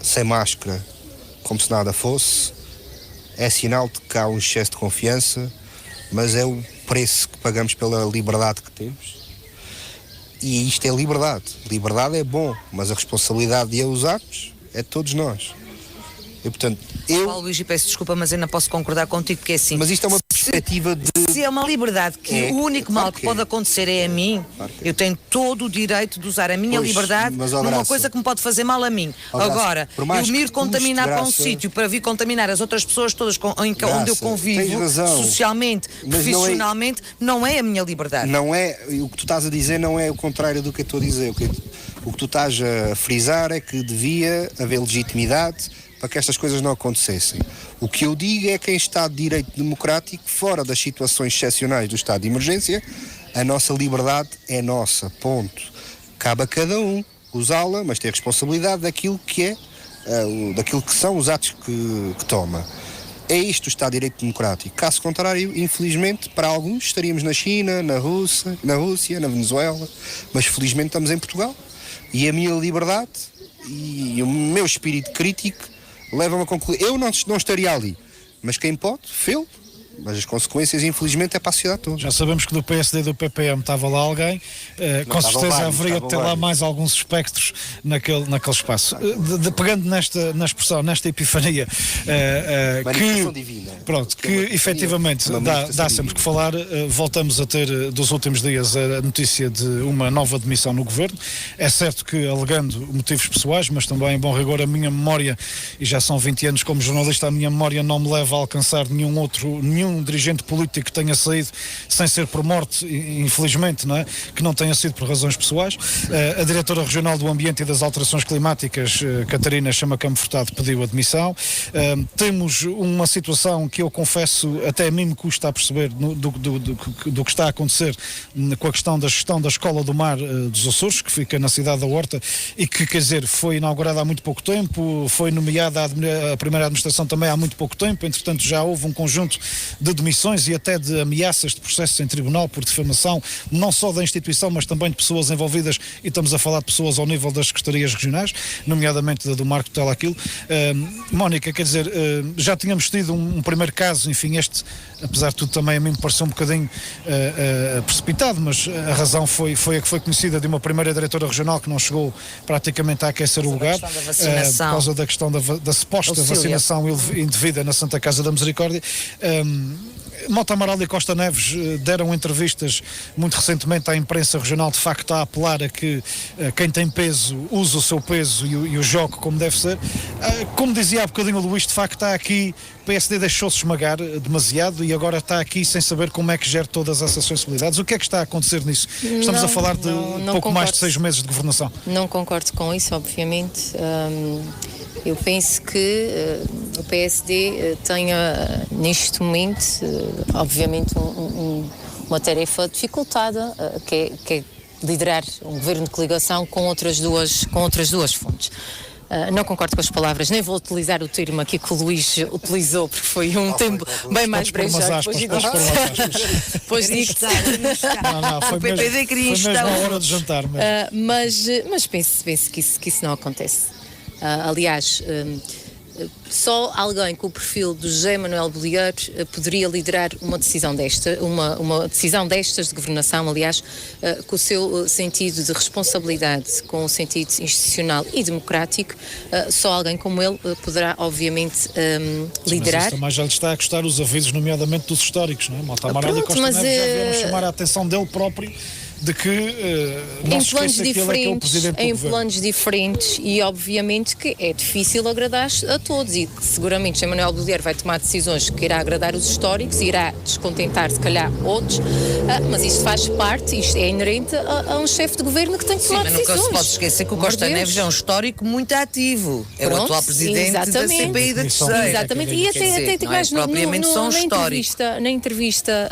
C: sem máscara, como se nada fosse, é sinal de que há um excesso de confiança, mas é o preço que pagamos pela liberdade que temos. E isto é liberdade. Liberdade é bom, mas a responsabilidade de a usarmos é de todos nós. E, portanto,
D: Paulo Luís, peço desculpa, mas ainda posso concordar contigo, porque é assim.
C: Mas isto é uma perspectiva de...
D: Se é uma liberdade que o único mal que pode acontecer é a mim, eu tenho todo o direito de usar a minha liberdade numa coisa que me pode fazer mal a mim. Agora, eu me ir contaminar para um sítio para vir contaminar as outras pessoas todas onde eu convivo, socialmente, profissionalmente, não é a minha liberdade.
C: Não é, o que tu estás a dizer não é o contrário do que eu estou a dizer. O que tu estás a frisar é que devia haver legitimidade para que estas coisas não acontecessem. O que eu digo é que em Estado de Direito Democrático, fora das situações excepcionais do Estado de Emergência, a nossa liberdade é nossa, ponto. Cabe a cada um usá-la, mas ter responsabilidade daquilo que é, daquilo que são os atos que toma. É isto o Estado de Direito Democrático. Caso contrário, infelizmente, para alguns estaríamos na China, na Rússia, na Venezuela, mas felizmente estamos em Portugal. E a minha liberdade e o meu espírito crítico leva-me a concluir. Eu não estaria ali, mas quem pode, fê-lo. Mas as consequências, infelizmente, é para a sociedade toda.
A: Já sabemos que do PSD e do PPM estava lá alguém, com certeza haveria de ter lá mais alguns espectros naquele espaço. Pegando nesta expressão, nesta epifania,
C: manifestação divina.
A: Pronto, que efetivamente dá sempre que falar. Voltamos a ter dos últimos dias a notícia de uma nova demissão no governo. É certo que alegando motivos pessoais, mas também, em bom rigor, a minha memória, e já são 20 anos como jornalista, a minha memória não me leva a alcançar nenhum dirigente político que tenha saído sem ser por morte, infelizmente, não é? Que não tenha sido por razões pessoais. A diretora regional do Ambiente e das Alterações Climáticas, Catarina Chamacamo Furtado, pediu admissão. Temos uma situação que eu confesso, até a mim me custa a perceber do que está a acontecer com a questão da gestão da Escola do Mar dos Açores, que fica na cidade da Horta e que, quer dizer, foi inaugurada há muito pouco tempo, foi nomeada a primeira administração também há muito pouco tempo, entretanto já houve um conjunto de demissões e até de ameaças de processos em tribunal por difamação, não só da instituição, mas também de pessoas envolvidas, e estamos a falar de pessoas ao nível das secretarias regionais, nomeadamente da do Marco Telaquilo. Mónica, quer dizer, já tínhamos tido um primeiro caso, enfim, este, apesar de tudo, também a mim me pareceu um bocadinho precipitado, mas a razão foi a que foi conhecida de uma primeira diretora regional que não chegou praticamente a aquecer o lugar, por causa da questão da suposta vacinação indevida na Santa Casa da Misericórdia. Mota Amaral e Costa Neves deram entrevistas muito recentemente à imprensa regional, de facto a apelar a que quem tem peso use o seu peso e o jogue como deve ser. Como dizia há bocadinho o Luís, de facto está aqui, o PSD deixou-se esmagar demasiado e agora está aqui sem saber como é que gera todas essas sensibilidades. O que é que está a acontecer nisso? Estamos a falar de pouco mais de 6 meses de governação.
B: Não concordo com isso, obviamente. Eu penso que o PSD tenha, neste momento, obviamente, uma tarefa dificultada, que é liderar um governo de coligação com outras duas fontes. Não concordo com as palavras, nem vou utilizar o termo aqui que o Luís utilizou, porque foi um tempo bem mais brejado. Depois digo
D: o PPD queria
A: estar na hora de jantar.
B: Mas penso que isso não acontece. Aliás, Só alguém com o perfil do José Manuel Bolieiro poderia liderar uma decisão destas de governação, aliás, com o seu sentido de responsabilidade, com o sentido institucional e democrático. Só alguém como ele poderá, obviamente, liderar.
A: Mas isso também já lhe está a custar os avisos, nomeadamente dos históricos, não é? Mota Amaral e Costa Neves já vieram chamar a atenção dele próprio de que não se esqueça que ele é que é o presidente do
B: em
A: governo.
B: planos diferentes, e obviamente que é difícil agradar a todos, e que seguramente José Manuel Bolieiro vai tomar decisões que irá agradar os históricos, irá descontentar se calhar outros, mas isto faz parte, isto é inerente a um chefe de governo que tem que tomar
D: Mas
B: decisões.
D: nunca se pode esquecer que o Costa Neves é um histórico muito ativo. É o
B: Pronto,
D: atual presidente da
B: exatamente.
D: CPI da Terceira.
B: Exatamente, e até
D: não é
B: mais
D: propriamente só um histórico.
B: na entrevista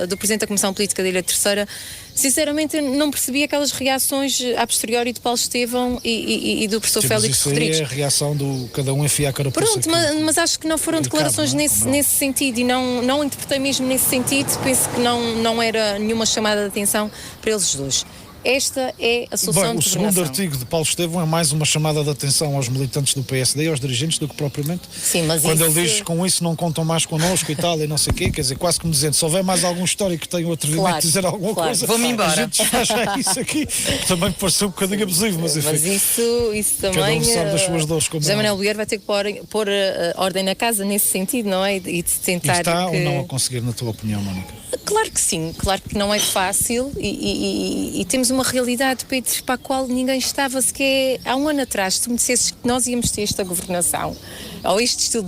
B: do Presidente da Comissão Política da Ilha Terceira, sinceramente não percebi aquelas reações a posteriori de Paulo Estevão e do professor
A: Sim, mas
B: Félix
A: isso aí
B: Rodrigues.
A: é a reação do cada um enfia a carapuça.
B: Pronto, mas acho que não foram declarações nesse sentido, e não interpretei mesmo nesse sentido. Penso que não era nenhuma chamada de atenção para eles dois. Esta é a solução
A: Bem, o
B: de
A: segundo
B: governação.
A: artigo de Paulo Estevão é mais uma chamada de atenção aos militantes do PSD e aos dirigentes do que propriamente.
B: Sim, mas
A: quando
B: isso...
A: ele diz com isso não contam mais connosco e tal, e não sei o quê, quer dizer, quase como dizendo, se houver mais algum histórico que tenha o atrevimento de dizer alguma coisa,
D: vou-me embora.
A: a gente faz já isso aqui, que também pareceu um bocadinho abusivo, mas enfim.
B: Mas isso também.
A: Cada um sabe das suas dores, como
B: José
A: é.
B: Manuel Bolieiro vai ter que pôr ordem na casa nesse sentido, não é? E de tentar.
A: E está
B: que...
A: ou não a conseguir, na tua opinião, Mónica?
B: Claro que sim, claro que não é fácil, e temos uma realidade, Pedro, para a qual ninguém estava sequer há um ano atrás. Se tu me dissesses que nós íamos ter esta governação, ou este
A: Sim,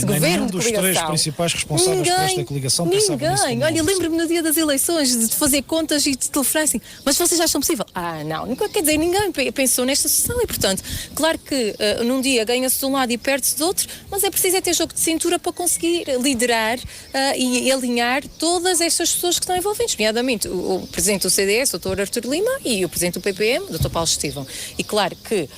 B: governo
A: nenhum
B: de
A: dos
B: coligação.
A: três principais responsáveis por esta coligação pensava nisso.
B: Ninguém. Olha, lembro-me no dia das eleições de fazer contas e de telefonar assim, mas vocês acham possível? Não, quer dizer, ninguém pensou nesta solução, e portanto, claro que num dia ganha-se de um lado e perde-se do outro, mas é preciso ter jogo de cintura para conseguir liderar e alinhar todas estas pessoas que estão envolvidas, nomeadamente o presidente do CDS, o Dr. Artur Lima, e o presidente do PPM, o Dr. Paulo Estevão. E claro que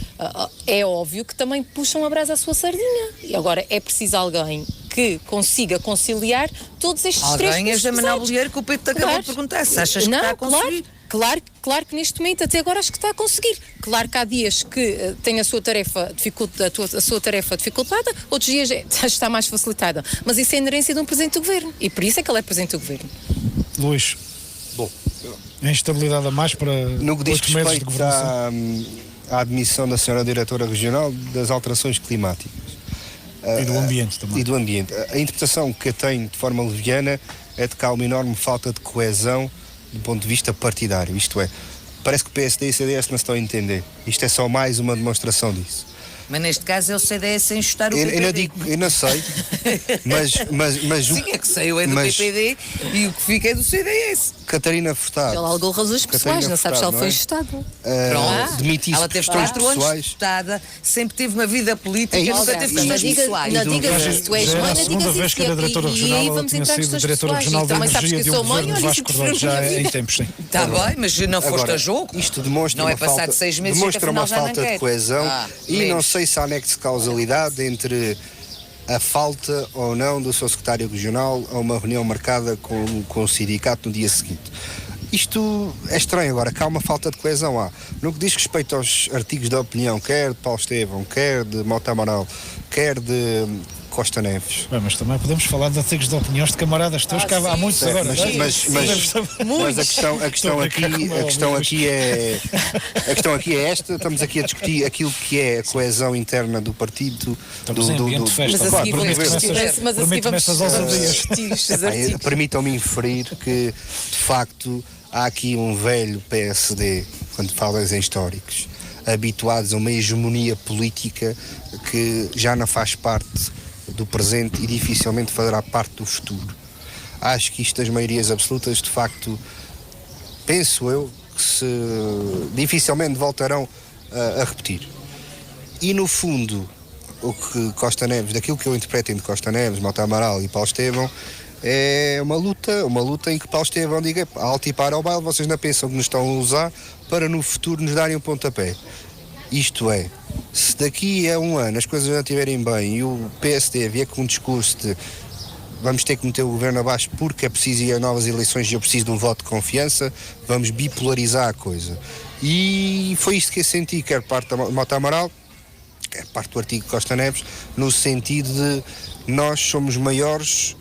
B: é óbvio que também puxam a brasa à sua sardinha. E agora é preciso alguém que consiga conciliar todos estes três
D: Alguém é José Manuel Bolieiro, que o Pedro te acabou de perguntar. Se achas que está a conseguir?
B: Claro que neste momento, até agora, acho que está a conseguir. Claro que há dias que tem a sua tarefa dificultada, outros dias está mais facilitada. Mas isso é a inerência de um presidente do governo, e por isso é que ele é presidente do governo.
A: Luís,
C: Bom,
A: a instabilidade a mais para
C: no que diz
A: 8 meses de
C: respeito
A: governação.
C: à admissão da senhora diretora regional das alterações climáticas.
A: E do ambiente também.
C: E do ambiente. A interpretação que eu tenho de forma leviana é de que há uma enorme falta de coesão do ponto de vista partidário. Isto é, parece que o PSD e o CDS não se estão a entender. Isto é só mais uma demonstração disso.
D: Mas neste caso é o CDS sem chutar o PPD.
C: Eu não sei, mas
D: Sim, é que saiu é do PPD e o que fica é do CDS.
C: Catarina Furtado.
B: Ela alegou razões pessoais, não sabes se ela foi ajustada.
C: Demitiu-se
D: Ela
C: por
D: teve
C: questões
D: 4 anos
C: pessoais.
D: estudada, sempre teve uma vida política,
C: É isso.
D: nunca teve questões
B: Não
D: pessoais.
B: digas isso, tu és
A: Já era
B: mãe,
A: a
B: não
A: segunda
B: digas
A: vez
B: isso.
A: que era diretora
B: E
A: regional,
B: aí
A: ela
B: vamos
A: tinha
B: entrar nas
A: sido
B: questões
A: diretora
B: pessoais.
A: regional
B: E
A: da
B: também sabes
A: energia
B: que
A: de
B: eu
A: um
B: sou mãe,
A: governo de
B: olha,
A: Vasco
B: isso
A: Carvalho já
B: na minha
A: em
B: vida.
A: tempos, sim.
D: Está bem, mas não foste
C: Agora,
D: a jogo.
C: Isto demonstra
D: Não é
C: uma
D: passado
C: falta,
D: 6 meses
C: demonstra
D: que
C: uma
D: afinal já
C: falta
D: não
C: de
D: quer.
C: coesão e não
D: menos.
C: sei se há nexo de causalidade entre a falta ou não do seu secretário regional a uma reunião marcada com o sindicato no dia seguinte. Isto é estranho agora, que há uma falta de coesão. No que diz respeito aos artigos da opinião, quer de Paulo Estevão, quer de Mota Amaral, quer de Costa Neves.
A: Bem, mas também podemos falar de artigos de opiniões de camaradas teus, que há muitos agora.
C: Mas a questão aqui é esta, estamos aqui a discutir aquilo que é a coesão interna do partido.
A: Estamos em ambiente de festa.
B: Mas a seguir vamos
A: Permite-me essas ousadias.
B: discutir os artigos.
C: Permitam-me inferir que, de facto, há aqui um velho PSD, quando falas em históricos, habituados a uma hegemonia política que já não faz parte do presente e dificilmente fará parte do futuro. Acho que isto das maiorias absolutas, de facto, penso eu, que dificilmente voltarão a repetir. E, no fundo, o que Costa Neves, daquilo que eu interpreto entre Costa Neves, Mota Amaral e Paulo Estevão, é uma luta em que Paulo Estevão diga alto e para ao baile, vocês não pensam que nos estão a usar para no futuro nos darem um pontapé. Isto é, se daqui a um ano as coisas não estiverem bem e o PSD vier com um discurso de vamos ter que meter o governo abaixo porque é preciso ir a novas eleições e eu preciso de um voto de confiança, vamos bipolarizar a coisa. E foi isto que eu senti, quer parte da Mota Amaral, é parte do artigo Costa Neves, no sentido de nós somos maiores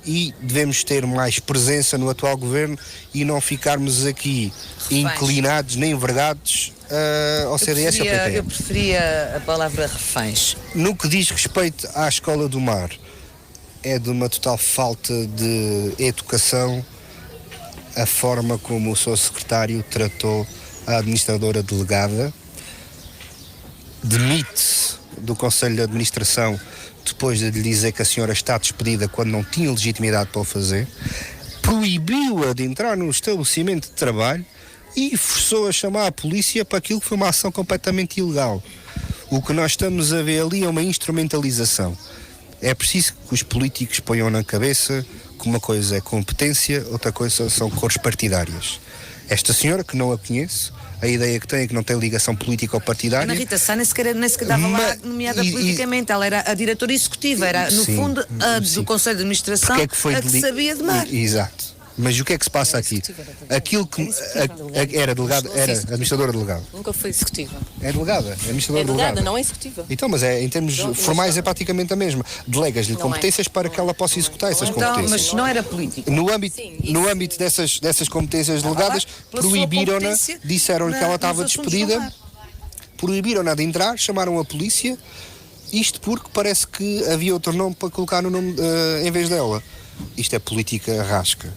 C: e devemos ter mais presença no atual governo e não ficarmos aqui inclinados nem envergados ao CDS e ao PPM.
D: Eu preferia a palavra reféns.
C: No que diz respeito à Escola do Mar, é de uma total falta de educação a forma como o seu secretário tratou a administradora delegada. Demite-se do Conselho de Administração depois de lhe dizer que a senhora está despedida quando não tinha legitimidade para o fazer, proibiu-a de entrar no estabelecimento de trabalho e forçou a chamar a polícia para aquilo que foi uma ação completamente ilegal. O que nós estamos a ver ali é uma instrumentalização. É preciso que os políticos ponham na cabeça que uma coisa é competência, outra coisa são cores partidárias. Esta senhora, que não a conheço, a ideia que tem é que não tem ligação política ou partidária.
D: Ana Rita Sá nem sequer estava lá nomeada politicamente, ela era a diretora executiva, era no fundo do Conselho de Administração
C: é que foi
D: a que sabia de mar.
C: Exato. Mas o que é que se passa aqui? Aquilo que era delegada, era administradora delegada.
B: Nunca foi executiva.
C: É delegada, é administradora
B: É delegada,
C: delegada.
B: não é executiva.
C: Então, mas em termos formais é praticamente a mesma. Delegas-lhe competências para que ela possa executar essas competências.
D: Mas não era política.
C: No âmbito dessas competências delegadas, proibiram-na, disseram-lhe que ela estava despedida, proibiram-na de entrar, chamaram a polícia, isto porque parece que havia outro nome para colocar no nome em vez dela. Isto é política rasca.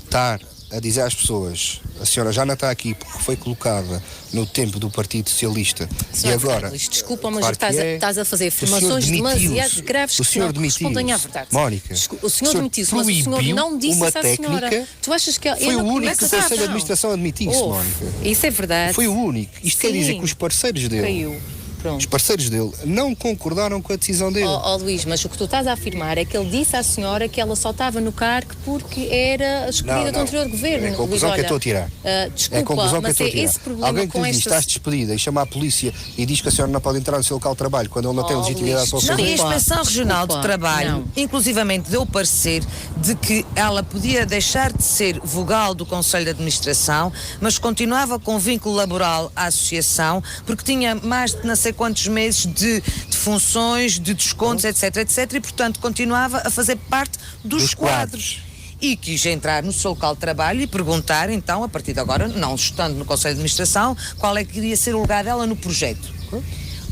C: Estar a dizer às pessoas, a senhora já não está aqui porque foi colocada no tempo do Partido Socialista e agora...
B: Carlos, desculpa, mas
C: claro
B: estás a fazer afirmações demasiado graves que não correspondem à verdade.
C: Mónica,
B: o senhor demitiu-se, mas o senhor não disse isso à senhora. Tu achas que
C: foi o único que o Conselho de Administração admitisse, Mónica.
B: Isso é verdade.
C: Foi o único. Isto quer dizer que os parceiros dele...
B: Caiu. Pronto.
C: Os parceiros dele não concordaram com a decisão dele.
B: Luís, mas o que tu estás a afirmar é que ele disse à senhora que ela só estava no cargo porque era escolhida do anterior governo.
C: É a conclusão que eu estou a tirar.
B: Desculpa,
C: é a conclusão que eu
B: mas
C: estou a tirar.
B: esse problema
C: Alguém que
B: com
C: lhe diz,
B: esta...
C: estás despedida e chama a polícia e diz que a senhora não pode entrar no seu local de trabalho quando ele não tem legitimidade para o
D: Não,
C: fazer.
D: e a Inspeção Regional de Trabalho, inclusivamente, deu parecer de que ela podia deixar de ser vogal do Conselho de Administração, mas continuava com vínculo laboral à associação, porque tinha mais de não sei quantos meses de funções, de descontos, etc, e portanto continuava a fazer parte dos quadros. E quis entrar no seu local de trabalho e perguntar então, a partir de agora, não estando no Conselho de Administração, qual é que iria ser o lugar dela no projeto.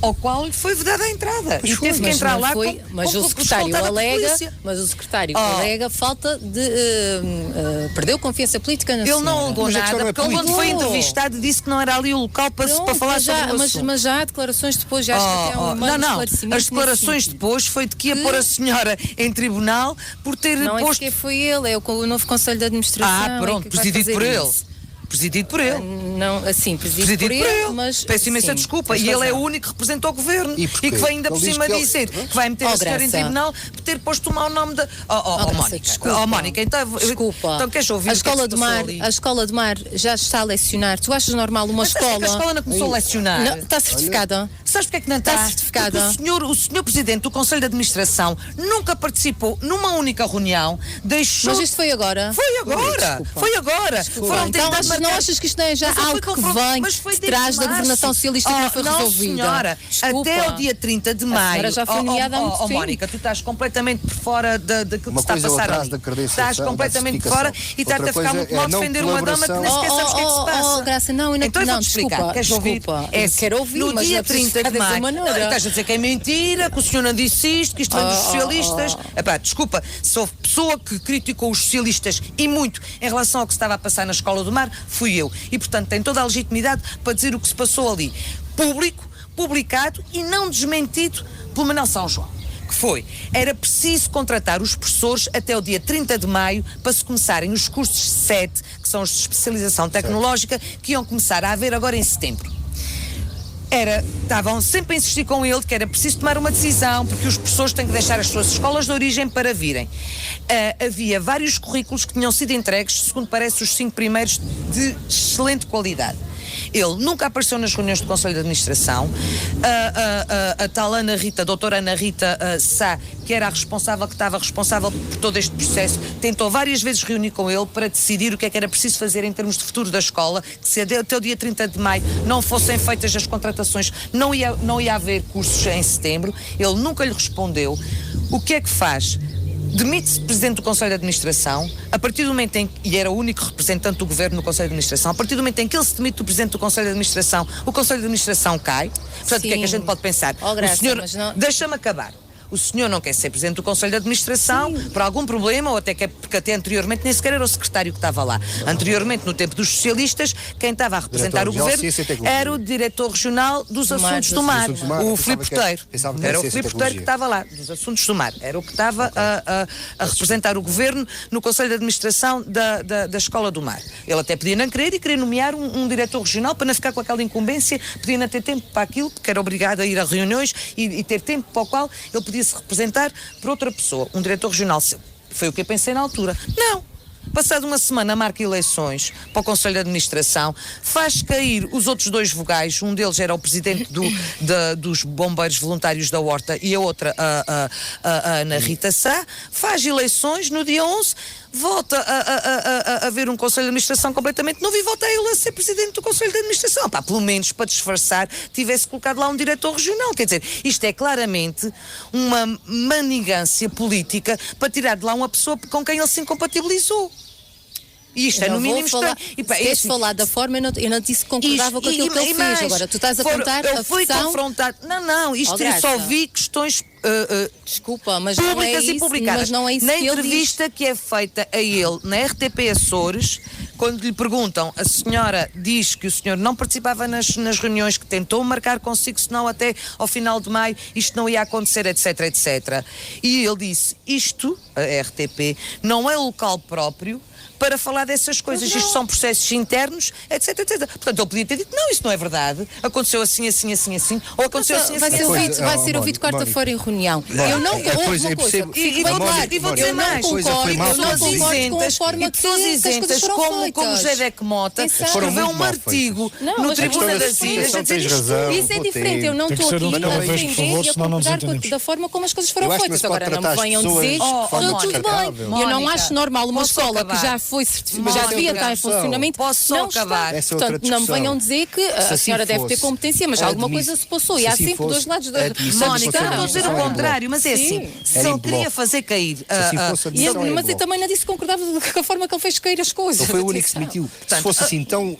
D: Ao qual lhe foi vedada a entrada. E teve que entrar lá
B: mas o secretário alega falta de perdeu confiança política na senhora.
D: Ele não alegou nada, porque ele quando foi entrevistado disse que não era ali o local para falar sobre o assunto.
B: Mas já há declarações depois, já acho que até há um
D: as declarações depois foi de que ia pôr a senhora em tribunal por ter
B: posto...
D: Não é
B: porque foi ele, é o novo Conselho de Administração.
D: Pronto, presidido por ele. Presidido por ele.
B: Não, assim, presidido por ele, mas...
D: Peço imensa desculpa. E ele é o único que representa o governo. E que vem ainda por cima dizer que vai meter a senhora em tribunal por ter posto o mau nome da... Mónica, então...
B: Desculpa.
D: Então queres ouvir
B: a Escola de Mar já está a lecionar. Tu achas normal uma escola...
D: a escola não começou a lecionar?
B: Está certificada.
D: Sabes porque é que não está?
B: Certificada.
D: O senhor Presidente do Conselho de Administração nunca participou numa única reunião, deixou...
B: Mas isto foi agora?
D: Foi agora. Foram tentadas
B: não achas que isto não é já algo que vem de trás da governação socialista que não foi resolvida?
D: Senhora, até o dia 30 de maio.
B: Já foi nomeada há muito tempo.
D: Mónica, tu estás completamente por fora daquilo que se está a passar ali. Estás completamente por fora e está-te a ficar muito mal defender uma dama que nem sequer sabes o que é que se passa.
B: Graça, não,
D: então eu vou-te explicar. Queres ouvir?
B: Quero ouvir,
D: no dia 30 de maio. Estás a dizer que é mentira, que o senhor não disse isto, que isto vem dos socialistas. Desculpa, se houve pessoa que criticou os socialistas e muito em relação ao que se estava a passar na Escola do Mar, fui eu. E, portanto, tem toda a legitimidade para dizer o que se passou ali. Público, publicado e não desmentido pelo Manuel São João. Que era preciso contratar os professores até o dia 30 de maio para se começarem os cursos 7, que são os de especialização tecnológica, que iam começar a haver agora em setembro. Estavam sempre a insistir com ele que era preciso tomar uma decisão, porque os professores têm que deixar as suas escolas de origem para virem. Havia vários currículos que tinham sido entregues, segundo parece, os 5 primeiros de excelente qualidade. Ele nunca apareceu nas reuniões do Conselho de Administração. A tal Ana Rita, a doutora Ana Rita Sá, que era a responsável, que estava responsável por todo este processo, tentou várias vezes reunir com ele para decidir o que é que era preciso fazer em termos de futuro da escola, que se até o dia 30 de maio não fossem feitas as contratações, não ia haver cursos em setembro. Ele nunca lhe respondeu. O que é que faz? Demite-se presidente do Conselho de Administração, a partir do momento em que, e era o único representante do governo no Conselho de Administração, a partir do momento em que ele se demite do presidente do Conselho de Administração, o Conselho de Administração cai. Portanto, o que é que a gente pode pensar?
B: Graça,
D: o senhor,
B: não...
D: deixa-me acabar. O senhor não quer ser presidente do Conselho de Administração por algum problema, ou até porque até anteriormente nem sequer era o secretário que estava lá. Anteriormente, no tempo dos socialistas, quem estava a representar o governo era o diretor regional dos Assuntos do Mar, o Filipe Porteiro. Era o Filipe Porteiro que estava lá, dos Assuntos do Mar. Era o que estava a representar o governo no Conselho de Administração da Escola do Mar. Ele até podia não querer e querer nomear um diretor regional para não ficar com aquela incumbência, podia não ter tempo para aquilo, porque era obrigado a ir a reuniões e ter tempo para o qual ele podia se representar por outra pessoa, um diretor regional. Foi o que eu pensei na altura. Não! Passado uma semana marca eleições para o Conselho de Administração, faz cair os outros dois vogais, um deles era o presidente dos bombeiros voluntários da Horta e a outra a Ana Rita Sá, faz eleições no dia 11, volta a haver um Conselho de Administração completamente novo e volta ele a ser presidente do Conselho de Administração. Pá, pelo menos para disfarçar tivesse colocado lá um diretor regional. Quer dizer, isto é claramente uma manigância política para tirar de lá uma pessoa com quem ele se incompatibilizou. E isto é no mínimo estranho.
B: Se queres falar da forma, eu não disse que concordava com aquilo que ele fez. Agora, tu estás a contar a
D: fui confrontado. Não, isto eu só vi questões
B: desculpa, mas
D: públicas
B: não é isso,
D: e publicadas.
B: Mas não é isso
D: na
B: que ele
D: entrevista que é feita a ele na RTP Açores, quando lhe perguntam, a senhora diz que o senhor não participava nas reuniões, que tentou marcar consigo, senão até ao final de maio isto não ia acontecer, etc, etc. E ele disse, isto, a RTP, não é local próprio para falar dessas coisas. Isto são processos internos, etc, etc. Portanto, ele podia ter dito, não, isso não é verdade. Aconteceu assim, assim, assim, assim. Ou aconteceu assim,
B: vai
D: assim,
B: ser vai ser ouvido quarta-feira em reunião. Eu não concordo.
D: E vou dizer mais. Pessoas isentas como José Deck Mota escreveu um artigo no Tribuna das Ilhas a dizer isto.
B: Isso é diferente. Eu não estou aqui a defender e a concordar da forma como as coisas foram feitas. Agora não me venham dizer tudo bem. Eu não acho normal uma escola que já foi certificada, já devia estar em funcionamento, não está. Portanto, não me venham dizer que a senhora deve ter competência, mas alguma coisa se passou e há sempre dois lados da
D: Mónica, estou a dizer o contrário, mas é assim, se ele queria fazer cair...
B: Mas eu também não disse que concordava com a forma que ele fez cair as coisas.
C: Ele foi o único que se demitiu. Se fosse assim tão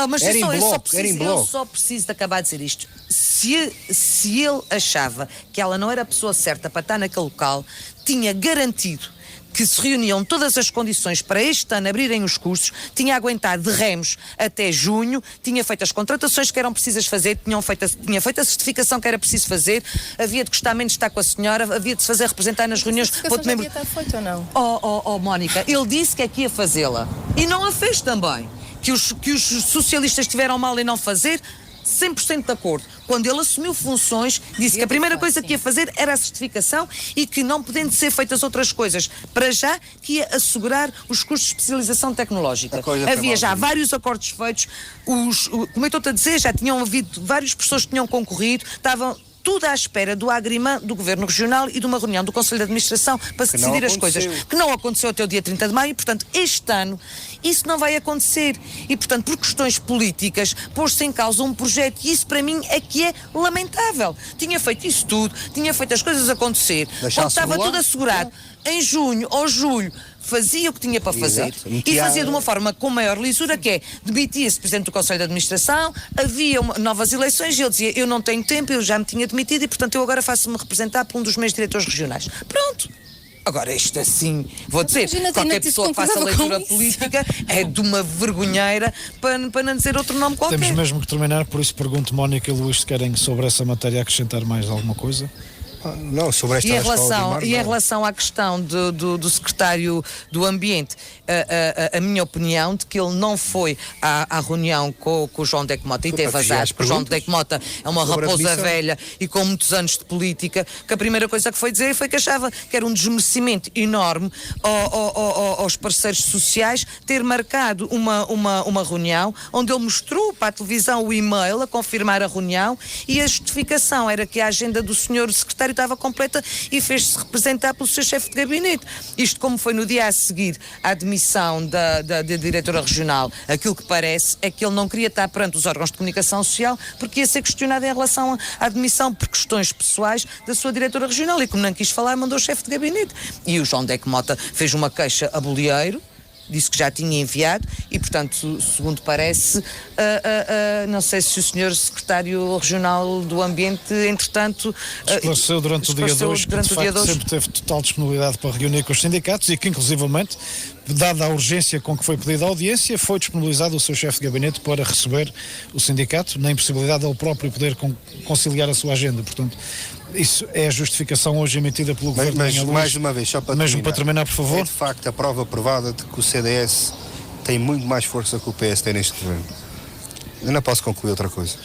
D: mas eu só preciso de acabar de dizer isto. Se ele achava que ela não era a pessoa certa para estar naquele local, tinha garantido que se reuniam todas as condições para este ano abrirem os cursos, tinha aguentado de remos até junho, tinha feito as contratações que eram precisas fazer, tinha feito a certificação que era preciso fazer, havia de gostar menos de estar com a senhora, havia de se fazer representar nas reuniões.
B: A certificação já devia estar feita ou não?
D: Mónica, ele disse que é que ia fazê-la e não a fez também. Que os socialistas tiveram mal em não fazer, 100% de acordo. Quando ele assumiu funções, disse que a primeira coisa que ia fazer era a certificação e que não podendo ser feitas outras coisas, para já, que ia assegurar os cursos de especialização tecnológica. Havia já vários acordos feitos, como eu estou a dizer, já tinham havido várias pessoas que tinham concorrido, estavam tudo à espera do agrimã do Governo Regional e de uma reunião do Conselho de Administração para se decidir as coisas. Que não aconteceu até o dia 30 de maio e, portanto, este ano isso não vai acontecer. E, portanto, por questões políticas, pôs-se em causa um projeto e isso para mim é que é lamentável. Tinha feito isso tudo, tinha feito as coisas acontecer, quando estava tudo assegurado. Em junho ou julho fazia o que tinha para fazer e fazia de uma forma com maior lisura, que é demitia-se Presidente do Conselho de Administração, havia novas eleições e ele dizia, eu não tenho tempo, eu já me tinha demitido e portanto eu agora faço-me representar por um dos meus diretores regionais. Pronto. Agora, isto assim, vou dizer, qualquer pessoa que faça leitura política é de uma vergonheira para não dizer outro nome qualquer.
A: Temos mesmo que terminar, por isso pergunto, Mónica e Luís, se querem sobre essa matéria acrescentar mais alguma coisa?
C: Não, sobre esta
D: E em
C: escola do
D: relação,
C: mar,
D: e em
C: não.
D: relação à questão do secretário do Ambiente, a minha opinião de que ele não foi à reunião com o João Deck Mota e
C: Foi
D: teve
C: para
D: azar,
C: fazer as
D: porque o João
C: perguntas
D: Deck Mota é uma
C: sobre a
D: raposa
C: admissão.
D: velha e com muitos anos de política, que a primeira coisa que foi dizer foi que achava que era um desmerecimento enorme aos parceiros sociais ter marcado uma reunião onde ele mostrou para a televisão o e-mail a confirmar a reunião e a justificação era que a agenda do senhor secretário estava completa e fez-se representar pelo seu chefe de gabinete. Isto como foi no dia a seguir à admissão da diretora regional, aquilo que parece é que ele não queria estar perante os órgãos de comunicação social porque ia ser questionado em relação à admissão por questões pessoais da sua diretora regional e como não quis falar, mandou o chefe de gabinete. E o João Deck Mota fez uma queixa a bolieiro, disse que já tinha enviado e, portanto, segundo parece, não sei se o senhor secretário regional do Ambiente, entretanto...
A: Esclareceu durante o dia de hoje que, de facto, sempre teve total disponibilidade para reunir com os sindicatos e que, inclusivamente, dada a urgência com que foi pedida a audiência, foi disponibilizado o seu chefe de gabinete para receber o sindicato, na impossibilidade dele próprio poder conciliar a sua agenda. Portanto, isso é a justificação hoje emitida pelo Governo.
C: Mas mais uma vez, só para
A: Mesmo para terminar, por favor.
C: É de facto a prova provada de que o CDS tem muito mais força que o PS tem neste governo. Eu não posso concluir outra coisa.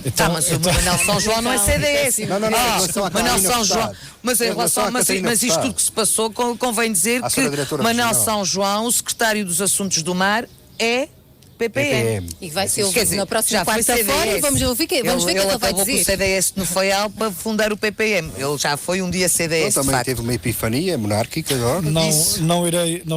A: Então,
D: mas o Manuel São João não é CDS.
C: Não, em relação à
D: Manuel
C: Catarina
D: São João.
C: Furtado.
D: Mas em relação, mas isto tudo que se passou, convém dizer
C: À
D: que
C: senhora diretora
D: Manuel
C: regional.
D: São João, o secretário dos Assuntos do Mar, é PPM.
B: E vai ser
D: Quer
B: ouvido
D: dizer,
B: na próxima
D: já foi
B: quarta-feira.
D: CDS.
B: Vamos ver o que é que ele vai
D: acabou com o
B: dizer.
D: CDS no FEAL para fundar o PPM. Ele já foi um dia
C: Ele
D: CDS, de
C: também
D: facto.
C: teve uma epifania monárquica agora.
A: Não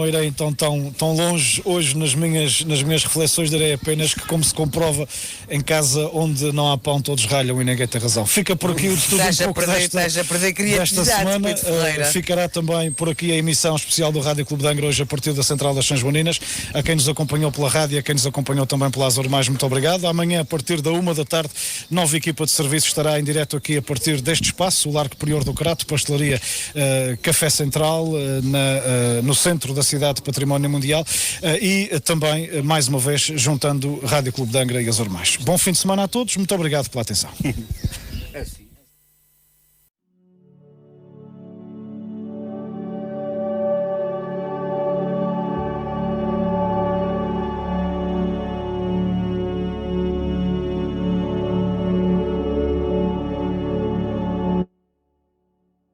A: irei então tão longe hoje nas minhas reflexões, direi apenas que, como se comprova em casa onde não há pão todos ralham e ninguém tem razão. Fica por aqui o de tudo
D: Estás
A: um
D: a
A: pouco
D: perder-
A: desta
D: estás a perder
A: desta
D: criatividade,
A: semana.
D: Pedro Ferreira.
A: Ficará também por aqui a emissão especial do Rádio Clube de Angra hoje a partir da Central das São Joaninas. A quem nos acompanhou pela rádio e a quem nos acompanhou também pela Azor Mais, muito obrigado. Amanhã, a partir da 1 da tarde, nova equipa de serviço estará em direto aqui a partir deste espaço, o Largo Prior do Crato, Pastelaria Café Central, no centro da cidade, Património Mundial, e também, mais uma vez, juntando Rádio Clube de Angra e Azor Mais. Bom fim de semana a todos, muito obrigado pela atenção.
C: É assim.